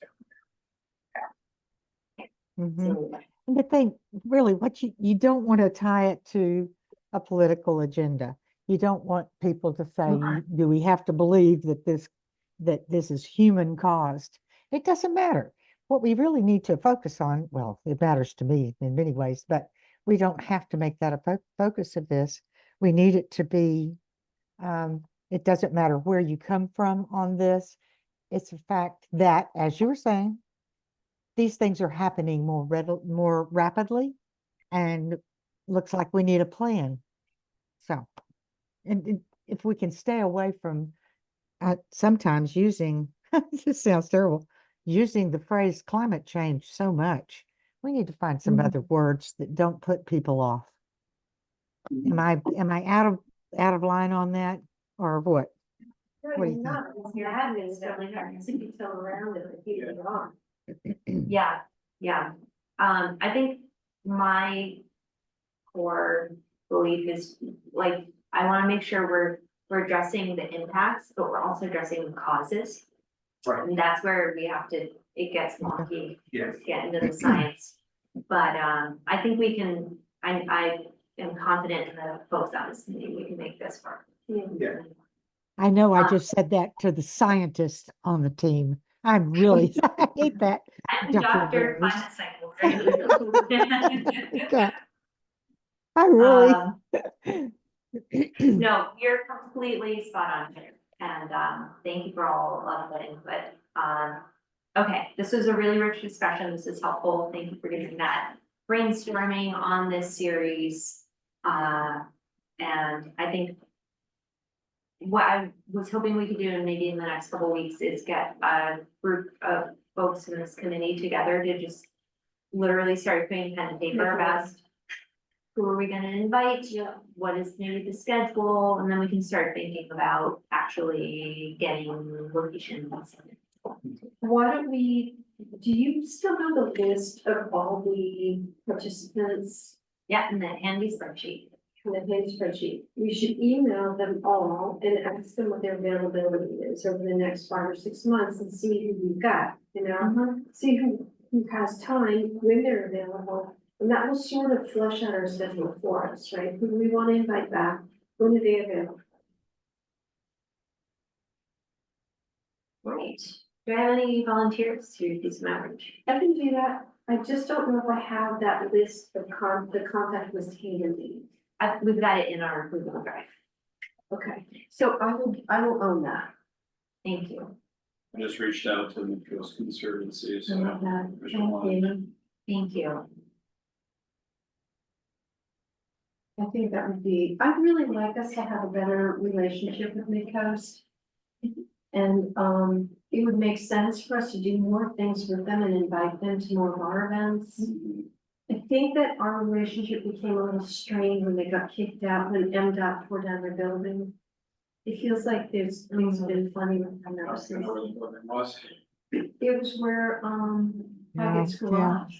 Speaker 4: Mhm.
Speaker 3: So,
Speaker 4: And the thing, really, what you don't want to tie it to a political agenda. You don't want people to say, do we have to believe that this is human caused? It doesn't matter. What we really need to focus on, well, it matters to me in many ways, but we don't have to make that a focus of this. We need it to be, it doesn't matter where you come from on this. It's a fact that, as you were saying, these things are happening more rapidly, and looks like we need a plan. So, and if we can stay away from sometimes using, this sounds terrible, using the phrase climate change so much. We need to find some other words that don't put people off. Am I out of line on that or what? What do you think?
Speaker 5: Not, your admin is definitely hard to be still around it, if you get on.
Speaker 3: Yeah, yeah. I think my core belief is like, I wanna make sure we're addressing the impacts, but we're also addressing the causes.
Speaker 2: Right.
Speaker 3: And that's where we have to, it gets wonky,
Speaker 2: Yes.
Speaker 3: get into the science. But, I think we can, I am confident in the folks on this committee, we can make this work.
Speaker 2: Yeah.
Speaker 4: I know I
Speaker 3: Uh,
Speaker 4: just said that to the scientists on the team. I'm really, I hate that.
Speaker 3: I'm
Speaker 4: Dr.
Speaker 3: Dr.
Speaker 4: Rose.
Speaker 3: Climate Cycle.
Speaker 4: God, I really.
Speaker 3: No, you're completely spot on here, and, thank you for all of the input. Okay, this was a really rich discussion, this is helpful, thank you for doing that. Brainstorming on this series, and I think what I was hoping we could do, and maybe in the next couple of weeks, is get a group of folks in this committee together to just literally start putting pen and paper about who are we gonna invite, what is maybe the schedule, and then we can start thinking about actually getting locations.
Speaker 5: Why don't we, do you still have the list of all the participants
Speaker 3: Yeah, and the handy spreadsheet.
Speaker 5: in the page spreadsheet? We should email them all and ask them what their availability is over the next 5 or 6 months and see who we've got, you know? See who has time, when they're available, and that will sort of flush out our schedule for us, right? Who do we want to invite back, when are they available?
Speaker 3: Right. Do I have any volunteers to do some outreach?
Speaker 5: I can do that, I just don't know if I have that list of the contact list handy.
Speaker 3: We've got it in our Google Drive.
Speaker 5: Okay, so I will own that.
Speaker 3: Thank you.
Speaker 6: I just reached out to the Coast Conservancy, so.
Speaker 5: Thank you.
Speaker 3: Thank you.
Speaker 5: I think that would be, I'd really like us to have a better relationship with Midcoast. And, it would make sense for us to do more things with them and invite them to more of our events. I think that our relationship became a little strained when they got kicked out, when MDOT tore down their building. It feels like there's things have been funny with them ever since. It was where, Hackett's
Speaker 4: Yeah,
Speaker 5: Garage.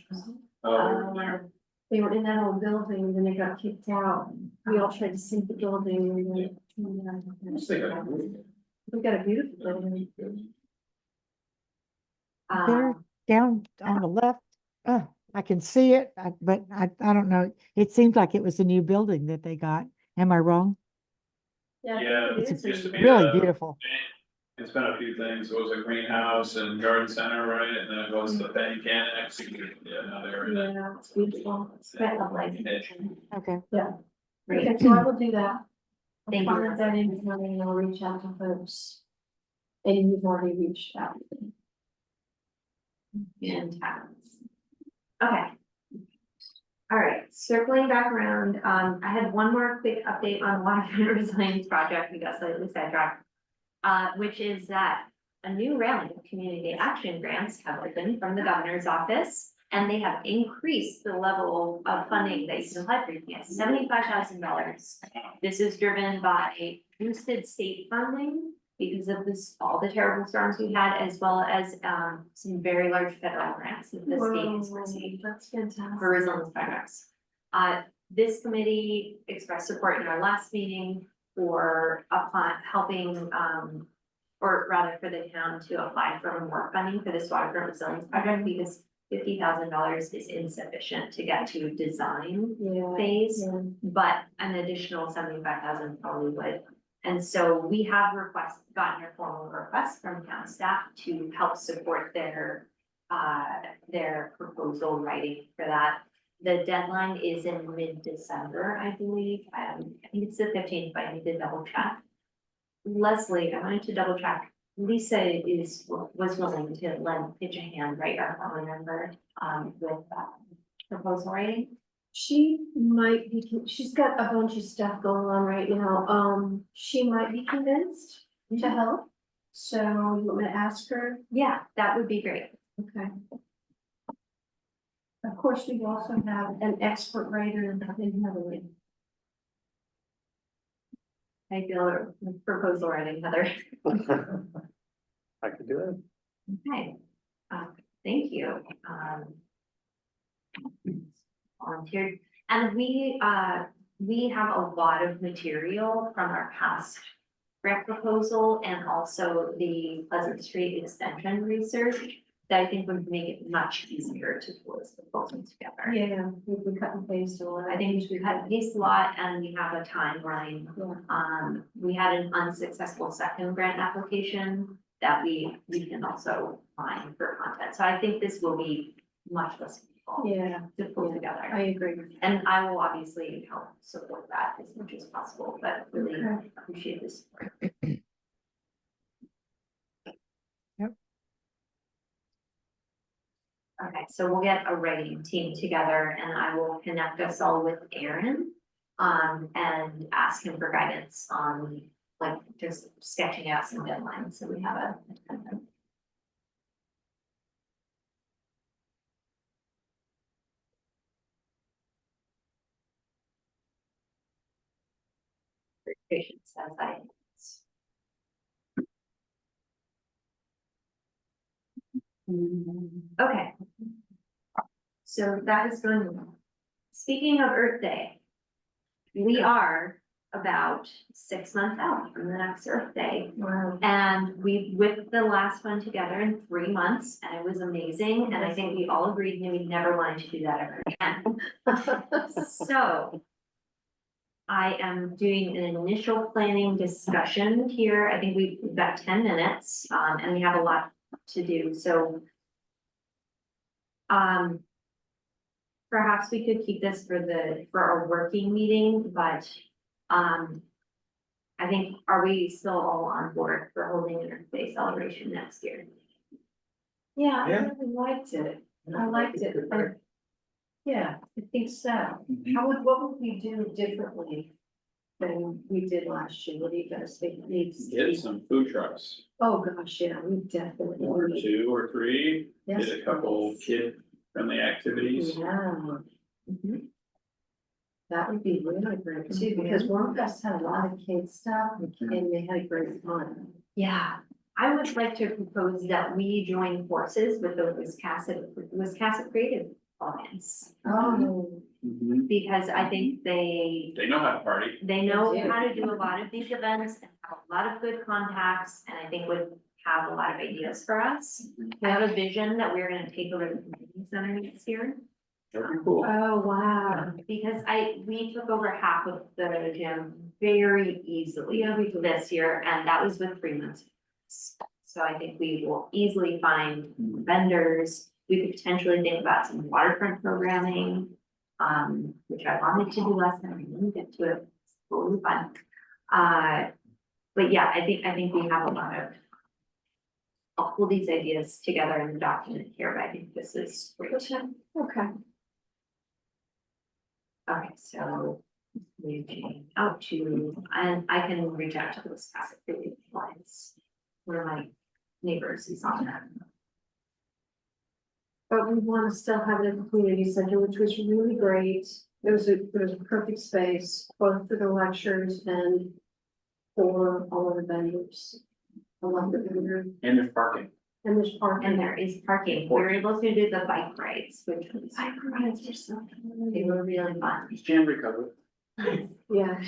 Speaker 3: Um,
Speaker 5: They were in that old building, and then they got kicked out. We all tried to sink the building, and then. We got a beautiful building.
Speaker 4: There, down on the left, I can see it, but I don't know. It seems like it was a new building that they got. Am I wrong?
Speaker 6: Yeah,
Speaker 5: it
Speaker 6: it's
Speaker 5: is.
Speaker 6: used to be
Speaker 4: Really
Speaker 6: a-
Speaker 4: beautiful.
Speaker 6: It's been a few things, it was a greenhouse and garden center, right, and then it goes to bank annex, yeah, now they're in it.
Speaker 5: Yeah, it's beautiful. It's
Speaker 3: I love life.
Speaker 4: Okay.
Speaker 3: Great.
Speaker 5: Okay, so I will do that.
Speaker 3: Thank
Speaker 5: I'll
Speaker 3: you.
Speaker 5: find that in, and I'll reach out to folks. And you've already reached out.
Speaker 3: Fantastic. Okay. All right, circling back around, I had one more quick update on waterfront resilience project, we got slightly sidetracked. Which is that a new round of community action grants have opened from the governor's office. And they have increased the level of funding that you can apply for, you can get $75,000. This is driven by boosted state funding because of this, all the terrible storms we had, as well as, some very large federal grants that the state has received
Speaker 5: That's fantastic.
Speaker 3: for resilience projects. This committee expressed support in our last meeting for helping, or rather for the town to apply for more funding for this waterfront resilience project because $50,000 is insufficient to get to design
Speaker 5: Yeah.
Speaker 3: phase,
Speaker 5: Yeah.
Speaker 3: but an additional 75,000 probably would. And so we have gotten a formal request from town staff to help support their proposal writing for that. The deadline is in mid-December, I believe. I think it's the 15th, but I need to double check. Leslie, I wanted to double check. Lisa was willing to lend pitch a hand, right, our phone number, with proposal writing.
Speaker 5: She might be, she's got a bunch of stuff going on right now. She might be convinced to help. So you want me to ask her?
Speaker 3: Yeah, that would be great.
Speaker 5: Okay. Of course, we also have an expert writer in Heather.
Speaker 3: I feel a proposal writing, Heather.
Speaker 1: I could do it.
Speaker 3: Okay, thank you. Volunteered, and we have a lot of material from our past grant proposal and also the Pleasant Street extension research that I think would make it much easier to pull this proposal together.
Speaker 5: Yeah, we cut and paste a lot.
Speaker 3: I think we cut these a lot and we have a timeline.
Speaker 5: Yeah.
Speaker 3: We had an unsuccessful second grant application that we can also find for content. So I think this will be much less difficult
Speaker 5: Yeah,
Speaker 3: to pull
Speaker 5: I
Speaker 3: together.
Speaker 5: agree.
Speaker 3: And I will obviously help support that as much as possible, but really
Speaker 5: Okay.
Speaker 3: appreciate this.
Speaker 4: Yep.
Speaker 3: Okay, so we'll get a writing team together and I will connect us all with Aaron. And ask him for guidance on like just sketching out some deadlines, so we have a. Patience as I. Okay. So that is going well. Speaking of Earth Day. We are about 6 months out from the next Earth Day.
Speaker 5: Wow.
Speaker 3: And we whipped the last one together in 3 months and it was amazing. And I think we all agreed we never wanted to do that ever again. So. I am doing an initial planning discussion here. I think we've got 10 minutes, and we have a lot to do, so. Perhaps we could keep this for our working meeting, but, I think, are we still all on board for holding an Earth Day celebration next year?
Speaker 5: Yeah, I
Speaker 2: Yeah.
Speaker 5: really liked it. I liked it. Yeah, I think so.
Speaker 2: Mhm.
Speaker 5: What would we do differently than we did last year? What do you guys think needs? to
Speaker 6: Get
Speaker 5: be-
Speaker 6: some food trucks,
Speaker 5: Oh, gosh, yeah, we definitely.
Speaker 6: 1 or 2 or 3,
Speaker 5: Yes,
Speaker 6: get a couple
Speaker 5: please.
Speaker 6: kid-friendly activities.
Speaker 5: Yeah.
Speaker 3: Mhm.
Speaker 5: That would be really great too, because Warmfest had a lot of kids stuff and they had a great time.
Speaker 3: Yeah, I would like to propose that we join forces with the Wiscasset Creative Alliance.
Speaker 5: Oh,
Speaker 6: Mhm.
Speaker 3: Because I think they
Speaker 6: They know how to party.
Speaker 3: know
Speaker 5: They do.
Speaker 3: how to do a lot of these events and have a lot of good contacts, and I think would have a lot of ideas for us. I have a vision that we're gonna take over the community center next year,
Speaker 6: That'd be cool.
Speaker 5: oh, wow.
Speaker 3: because we took over half of the gym very easily
Speaker 5: Yeah, we did.
Speaker 3: this year, and that was with 3 months. So I think we will easily find vendors, we could potentially think about some waterfront programming. Which I wanted to do last time, I didn't get to it, it's totally fun. But yeah, I think we have a lot of. I'll pull these ideas together in the document here, but I think this is great.
Speaker 5: Okay.
Speaker 3: Okay, so reaching out to, and I can reach out to those Wiscasset Creative Alliance. One of my neighbors is on that.
Speaker 5: But we want to still have it at the community center, which was really great. It was a perfect space, both for the lectures and for all of the vendors. I love the vendor,
Speaker 6: And there's parking.
Speaker 5: and there's parking.
Speaker 3: And there is parking. We were able to do the bike rides, which was,
Speaker 5: Bike rides are so
Speaker 3: they
Speaker 5: fun.
Speaker 3: were really fun.
Speaker 6: Jan recovered.
Speaker 5: Yeah,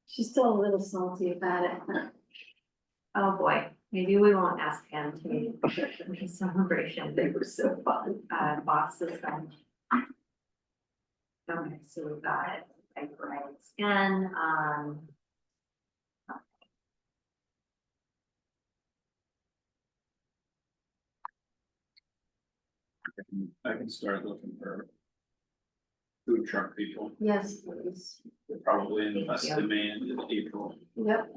Speaker 5: she's still a little salty about it.
Speaker 3: Oh, boy, maybe we won't ask him to be a celebration. They were so fun. Bosses fun. Okay, so we've got bike rides and,
Speaker 6: I can start looking for food truck people.
Speaker 5: Yes, please.
Speaker 6: They're probably in
Speaker 3: Thank
Speaker 6: less
Speaker 3: you.
Speaker 6: demand in April.
Speaker 5: Yep.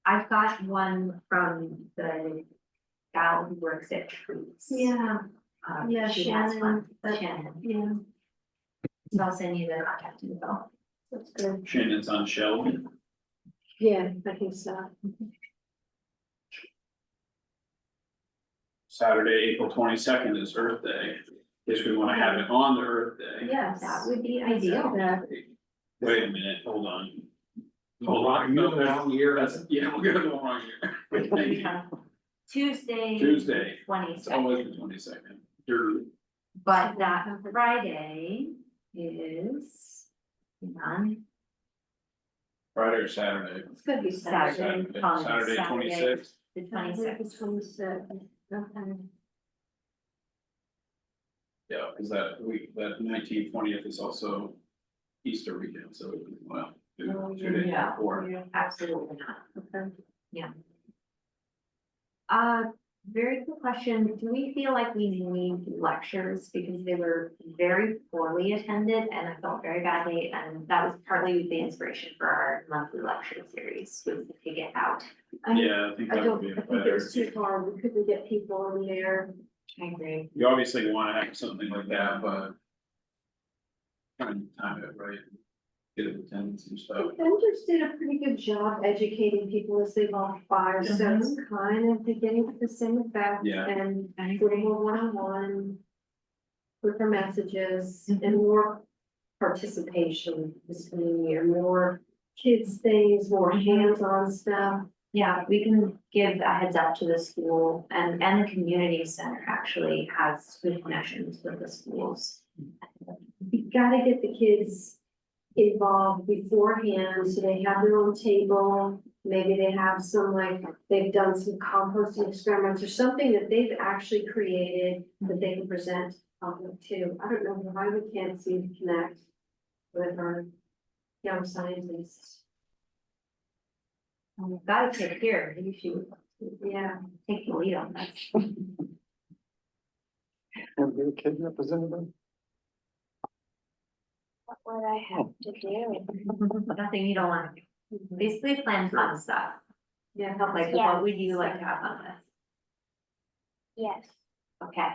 Speaker 3: I've got one from the gal who works at Treats.
Speaker 5: Yeah, yeah,
Speaker 3: She has one,
Speaker 5: Shannon,
Speaker 3: Shannon,
Speaker 5: yeah,
Speaker 3: so I'll send you the contact info.
Speaker 5: that's good.
Speaker 6: Shannon's on Sheldon.
Speaker 5: Yeah, I think so.
Speaker 6: Saturday, April 22nd is Earth Day. Guess we wanna have it on the Earth Day.
Speaker 5: Yes.
Speaker 3: That would be ideal.
Speaker 5: Yeah.
Speaker 6: Wait a minute, hold on.
Speaker 2: Hold on, you're the wrong year.
Speaker 6: That's, yeah, we're gonna go wrong here.
Speaker 3: Tuesday.
Speaker 6: Tuesday. It's
Speaker 3: 22nd,
Speaker 6: always the 22nd.
Speaker 3: but that Friday is. hang on,
Speaker 6: Friday or Saturday?
Speaker 5: It's gonna be Saturday.
Speaker 6: Saturday, 26th.
Speaker 3: The 26th.
Speaker 5: 26th. Okay.
Speaker 6: Yeah, cause that week, that 19th, 20th is also Easter weekend, so, well,
Speaker 5: Oh,
Speaker 6: 2 days
Speaker 3: yeah.
Speaker 6: before.
Speaker 3: Absolutely not.
Speaker 5: Okay.
Speaker 3: Very good question. Do we feel like we need lectures because they were very poorly attended and I felt very badly, and that was partly the inspiration for our monthly lecture series, was to take it out.
Speaker 6: Yeah, I think
Speaker 5: I
Speaker 6: that would
Speaker 5: don't,
Speaker 6: be
Speaker 5: I think it
Speaker 6: better.
Speaker 5: was too hard, we couldn't get people in there.
Speaker 3: I agree.
Speaker 6: You obviously wanna have something like that, but. Trying to time it right, get it attendance and stuff.
Speaker 5: The vendors did a pretty good job educating people as they walked by, so it's kind of beginning to the same effect.
Speaker 6: Yeah.
Speaker 5: And putting a one-on-one, quicker messages and more participation this coming year, more kids things, more hands-on stuff.
Speaker 3: Yeah, we can give a heads up to the school, and the community center actually has good connections with the schools.
Speaker 5: You gotta get the kids involved beforehand, so they have their own table. Maybe they have some, like, they've done some composting experiments or something that they've actually created that they can present public too. I don't know why we can't seem to connect with our young scientists.
Speaker 3: We've got to take care, you should
Speaker 5: Yeah,
Speaker 3: take the lead on that.
Speaker 1: And be a kid representative.
Speaker 3: What I have to do. Nothing you don't want to do. Basically plan fun stuff.
Speaker 5: yeah.
Speaker 3: Like, what would you like to have fun with?
Speaker 7: Yes.
Speaker 3: Okay,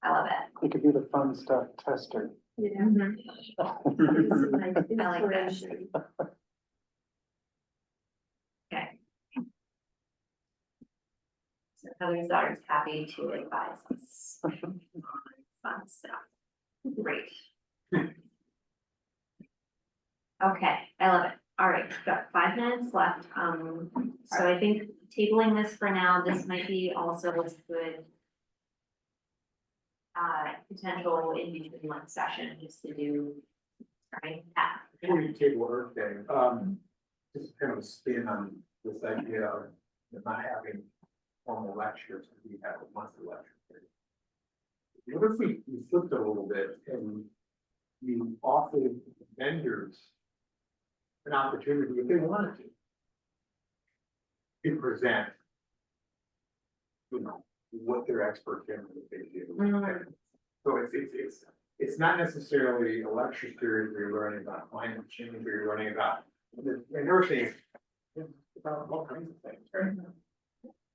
Speaker 3: I love it.
Speaker 1: You could be the fun stuff tester.
Speaker 5: Yeah.
Speaker 3: Mm-hmm.
Speaker 5: Like
Speaker 3: I like that.
Speaker 5: inspiration.
Speaker 3: Okay. So Heather's daughter's happy to advise us. Fun stuff. Great. Okay, I love it. All right, we've got 5 minutes left. So I think tabling this for now, this might be also a good potential in between one session just to do, right?
Speaker 2: Before you table Earth Day, just kind of a spin on this idea of not having formal lectures, we have a monthly lecture. What if we flipped it a little bit and you offered vendors an opportunity, if they wanted to present, you know, what their experts in, what they do.
Speaker 3: Mhm.
Speaker 2: So it's not necessarily a lecture series where you're learning about climate change, where you're learning about, and nursing, about all kinds of things, right?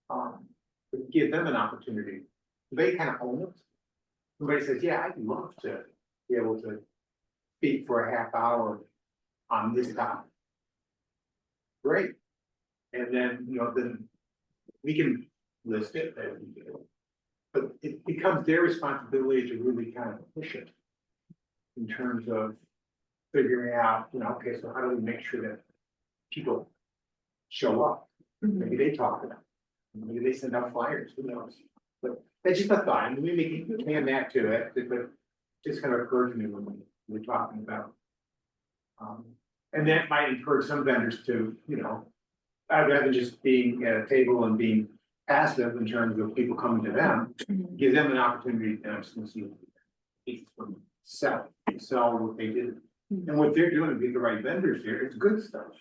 Speaker 2: But give them an opportunity, they kind of own it. Somebody says, yeah, I'd love to be able to speak for a half hour on this topic. Great. And then, you know, then we can list it, but it becomes their responsibility to really kind of push it. In terms of figuring out, you know, okay, so how do we make sure that people show up? Maybe they talk about it, maybe they send out flyers, who knows? But that's just a thought, and we can add that to it, but just kind of occurred to me when we're talking about. And that might encourage some vendors to, you know, rather than just being at a table and being passive in terms of people coming to them, give them an opportunity to sell what they did. And what they're doing, be the right vendors here, it's good stuff.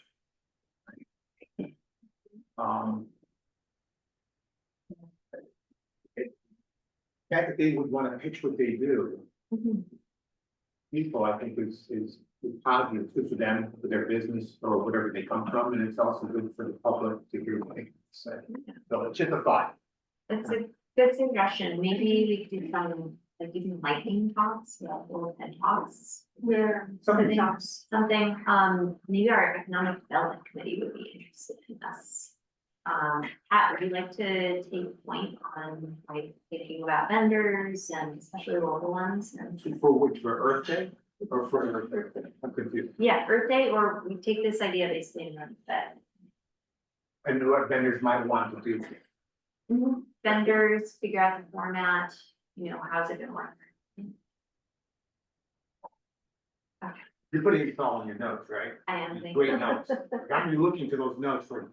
Speaker 2: The fact that they would want to pitch what they do. People, I think is positive, it's good for them, for their business, or whatever they come from, and it's also good for the public to hear what they say. So it's just a thought.
Speaker 3: That's a good suggestion. Maybe we could do some like even lightning talks, or TED talks.
Speaker 5: Where,
Speaker 2: Something
Speaker 3: Something, maybe our economic development committee would be interested in this. Pat, would you like to take point on like thinking about vendors and especially local ones and?
Speaker 2: For which, for Earth Day or for, I'm confused.
Speaker 3: Yeah, Earth Day, or we take this idea basically and run with it.
Speaker 2: And what vendors might want to do.
Speaker 3: Vendors, figure out the format, how's it gonna work?
Speaker 2: You're putting it all in your notes, right?
Speaker 3: I am thinking.
Speaker 2: Great notes. I'm looking to those notes for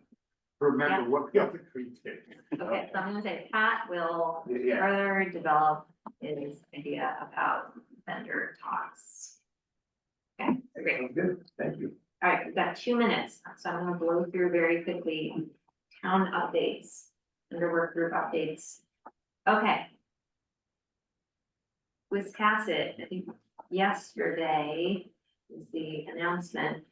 Speaker 2: remember what the other three did.
Speaker 3: Okay, so I'm gonna say Pat will
Speaker 2: Yeah.
Speaker 3: further develop his idea about vendor talks. Okay, great.
Speaker 2: Sounds good, thank you.
Speaker 3: All right, we've got 2 minutes, so I'm gonna blow through very quickly. Town updates, under work group updates. Okay. Wiscasset, I think yesterday was the announcement.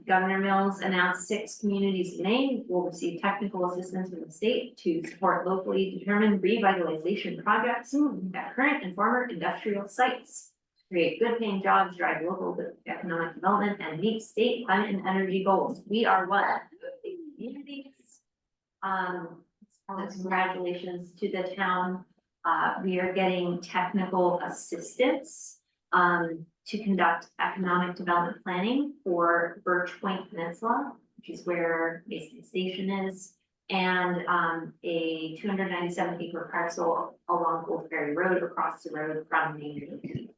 Speaker 3: Governor Mills announced 6 communities in Maine will receive technical assistance from the state to support locally determined revitalization projects at current and former industrial sites. Create good paying jobs, drive local economic development, and meet state climate and energy goals. We are one of the communities. Congratulations to the town. We are getting technical assistance to conduct economic development planning for Birch Point Peninsula, which is where Mason Station is, and a 297 acre parcel along Old Ferry Road across the road from Main Street,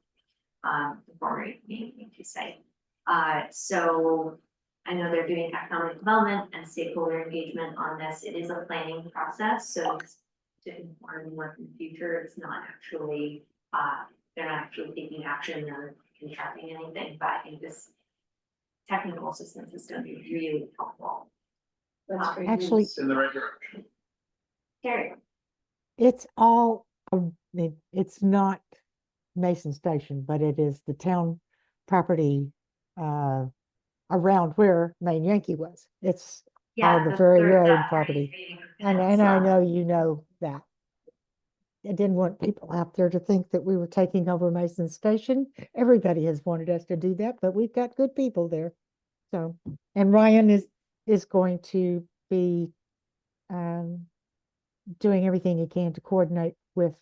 Speaker 3: the former Main site. So I know they're doing economic development and stakeholder engagement on this. It is a planning process, so it's to inform work in the future. It's not actually, they're not actually taking action or contracting anything, but I think this technical assistance is gonna be really helpful.
Speaker 5: that's great
Speaker 4: Actually-
Speaker 5: news.
Speaker 6: It's in the right direction.
Speaker 3: Terry,
Speaker 4: It's all, it's not Mason Station, but it is the town property around where Main Yankee was. It's
Speaker 3: yeah.
Speaker 4: the very
Speaker 3: third-
Speaker 4: road
Speaker 3: that
Speaker 4: property.
Speaker 3: very big
Speaker 4: And I
Speaker 3: peninsula.
Speaker 4: know you know that. I didn't want people out there to think that we were taking over Mason Station. Everybody has wanted us to do that, but we've got good people there. So, and Ryan is going to be doing everything he can to coordinate with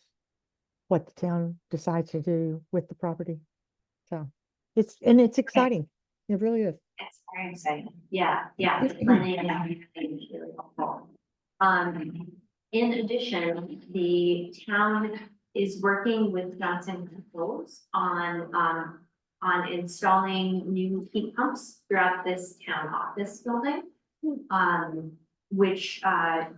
Speaker 4: what the town decides to do with the property. So it's exciting. It really is.
Speaker 3: It's very exciting. Yeah, the planning and everything is really helpful. In addition, the town is working with Johnson Controls on installing new heat pumps throughout this town office building. Which, our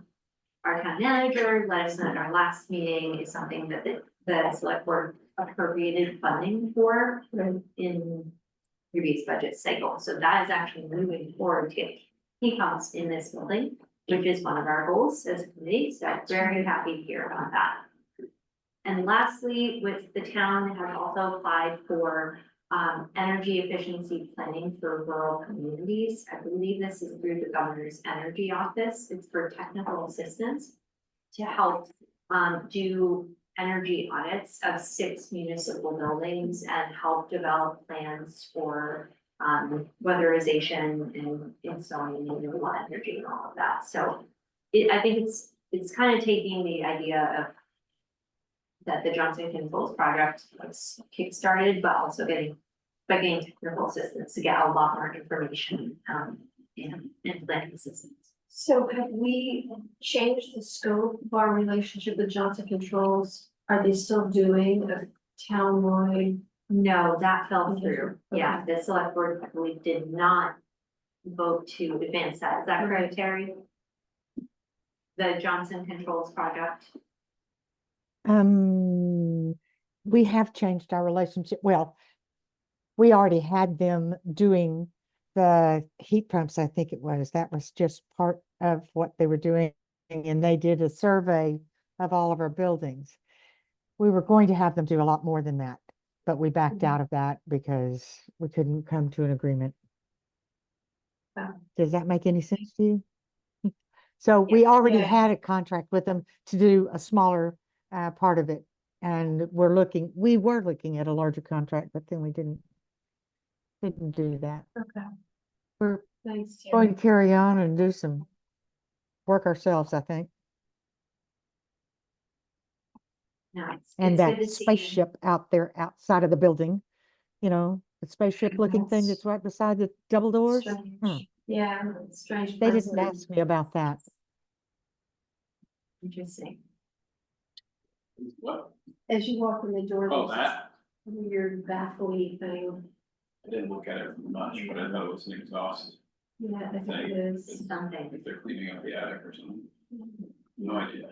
Speaker 3: town manager let us know at our last meeting is something that the select board appropriated funding for in previous budget cycle. So that is actually moving forward to get heat pumps in this building, which is one of our goals as a committee. So I'm very happy to hear about that. And lastly, with the town has also applied for energy efficiency planning for rural communities. I believe this is through the governor's energy office. It's for technical assistance to help do energy audits of 6 municipal buildings and help develop plans for weatherization and installing renewable energy and all of that. So I think it's kind of taking the idea of that the Johnson Controls project was kickstarted, but also getting technical assistance to get a lot more information and planning assistance.
Speaker 5: So have we changed the scope of our relationship with Johnson Controls? Are they still doing a townwide?
Speaker 3: No, that fell through.
Speaker 5: Okay.
Speaker 3: Yeah, the select board, I believe, did not vote to advance that. Is that correct, Terry? The Johnson Controls project?
Speaker 4: We have changed our relationship. Well, we already had them doing the heat pumps, I think it was. That was just part of what they were doing. And they did a survey of all of our buildings. We were going to have them do a lot more than that, but we backed out of that because we couldn't come to an agreement.
Speaker 3: Wow.
Speaker 4: Does that make any sense to you? So we already
Speaker 5: Yeah.
Speaker 4: had a contract with them to do a smaller part of it. And we were looking at a larger contract, but then we didn't do that.
Speaker 5: Okay,
Speaker 4: We're
Speaker 5: thanks,
Speaker 4: going
Speaker 5: Terry.
Speaker 4: to carry on and do some work ourselves, I think.
Speaker 3: No,
Speaker 4: And
Speaker 3: it's good
Speaker 4: that
Speaker 3: to see.
Speaker 4: spaceship out there outside of the building, the spaceship looking thing
Speaker 5: Yes.
Speaker 4: that's right beside the double doors.
Speaker 5: Strange. Yeah, strange.
Speaker 4: They didn't
Speaker 5: precedent.
Speaker 4: ask me about that.
Speaker 3: Interesting.
Speaker 6: What?
Speaker 5: As you walk in the door.
Speaker 6: Oh,
Speaker 5: there's
Speaker 6: that,
Speaker 5: this Weird baffling thing.
Speaker 6: I didn't look at it much, but I thought it was an exhaust,
Speaker 5: Yeah, I think
Speaker 6: Thing.
Speaker 5: it is.
Speaker 3: Something.
Speaker 6: if they're cleaning up the attic or something, no idea.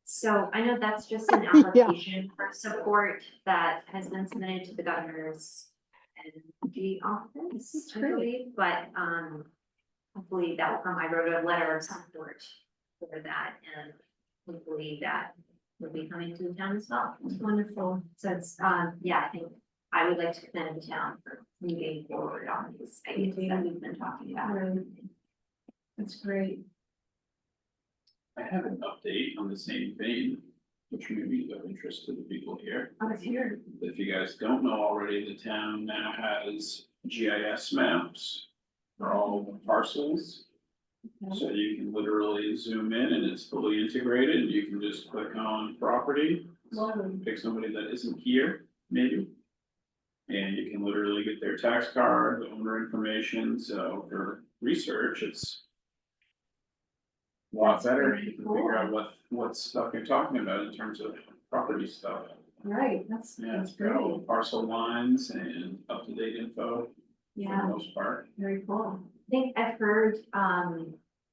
Speaker 3: So I know that's just an
Speaker 4: Yeah.
Speaker 3: application for support that has been submitted to the governor's energy office, I
Speaker 5: Great.
Speaker 3: believe, but hopefully that will come. I wrote a letter of support for that, and hopefully that will be coming to the town as well.
Speaker 5: It's wonderful.
Speaker 3: So it's, yeah, I think I would like to commend the town for moving forward on these ideas that we've been talking about.
Speaker 5: Right. That's great.
Speaker 6: I have an update on the same vein, which may be of interest to the people here.
Speaker 5: I was here.
Speaker 6: If you guys don't know already, the town now has GIS maps for all the parcels. So you can literally zoom in and it's fully integrated. You can just click on property,
Speaker 5: Wow.
Speaker 6: pick somebody that isn't here, maybe. And you can literally get their tax card, the owner information, so for research, it's a lot
Speaker 5: That's
Speaker 6: better,
Speaker 5: pretty
Speaker 6: you can figure out
Speaker 5: cool.
Speaker 6: what stuff you're talking about in terms of property stuff.
Speaker 5: Right, that's
Speaker 6: Yeah,
Speaker 5: that's
Speaker 6: it's got all
Speaker 5: great.
Speaker 6: the parcel lines and up-to-date info for
Speaker 5: Yeah,
Speaker 6: the most part.
Speaker 5: very cool.
Speaker 3: I think I've heard,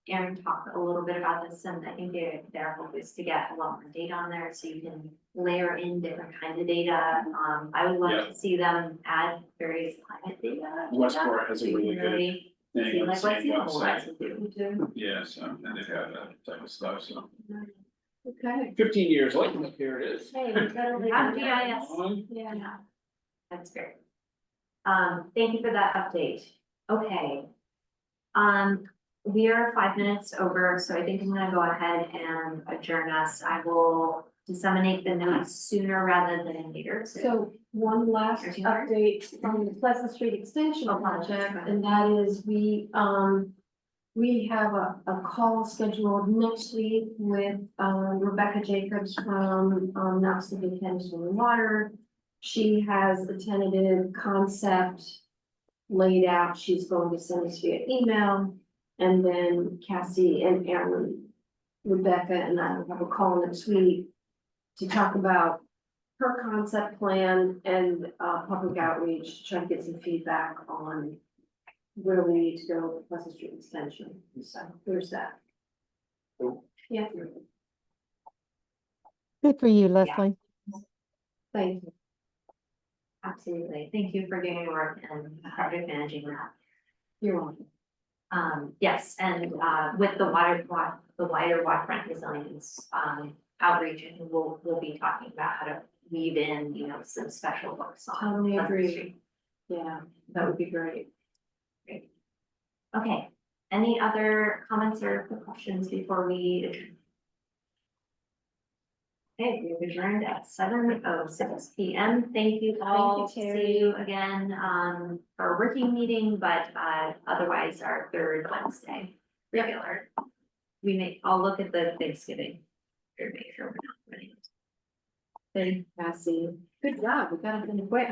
Speaker 3: Aaron talk a little bit about this, and I think their hope is to get a lot more data on there, so you can layer in different kinds of data. I would
Speaker 6: Yeah.
Speaker 3: love to see them add various climate data.
Speaker 6: Westport has a
Speaker 3: So you
Speaker 6: really
Speaker 3: can
Speaker 6: good
Speaker 3: really
Speaker 6: thing
Speaker 3: see
Speaker 6: on the
Speaker 3: like what's
Speaker 6: same
Speaker 3: the whole
Speaker 6: website.
Speaker 3: residue.
Speaker 5: You do,
Speaker 6: Yeah, so, and they've got that type of stuff, so.
Speaker 5: okay.
Speaker 6: 15 years later, here it is.
Speaker 5: Hey, we better leave
Speaker 3: Have
Speaker 5: it
Speaker 3: GIS.
Speaker 6: On.
Speaker 5: Yeah.
Speaker 3: Yeah, that's great. Thank you for that update. Okay. We are 5 minutes over, so I think I'm gonna go ahead and adjourn us. I will disseminate the notes sooner rather than later.
Speaker 5: So one last
Speaker 3: Here's yours.
Speaker 5: update from the Pleasant Street Extension
Speaker 3: Oh,
Speaker 5: project,
Speaker 3: that's
Speaker 5: and that is we have a call scheduled next week with Rebecca Jacobs from Knoxville Big Henderson and Water. She has a tentative concept laid out. She's going to send us via email. And then Cassie and Aaron, Rebecca and I will have a call next week to talk about her concept plan and public outreach, to try to get some feedback on where we need to go with Pleasant Street Extension. So there's that. Yeah,
Speaker 4: Good for you, Leslie.
Speaker 5: thank you.
Speaker 3: Absolutely. Thank you for doing your work and project managing that.
Speaker 5: You're welcome.
Speaker 3: Yes, and with the wider waterfront resilience outreach, and we'll be talking about how to weave in, some special books on.
Speaker 5: Totally
Speaker 3: Pleasant
Speaker 5: agree.
Speaker 3: Street.
Speaker 5: Yeah, that would be great.
Speaker 3: Okay, any other comments or questions before we adjourn? Okay, we've adjourned at 7:06 PM. Thank you all.
Speaker 5: Terry.
Speaker 3: See you again for a working meeting, but otherwise our third Wednesday regular. I'll look at the Thanksgiving. To make sure we're not running.
Speaker 5: Thank you, Cassie. Good job. We got it in quick.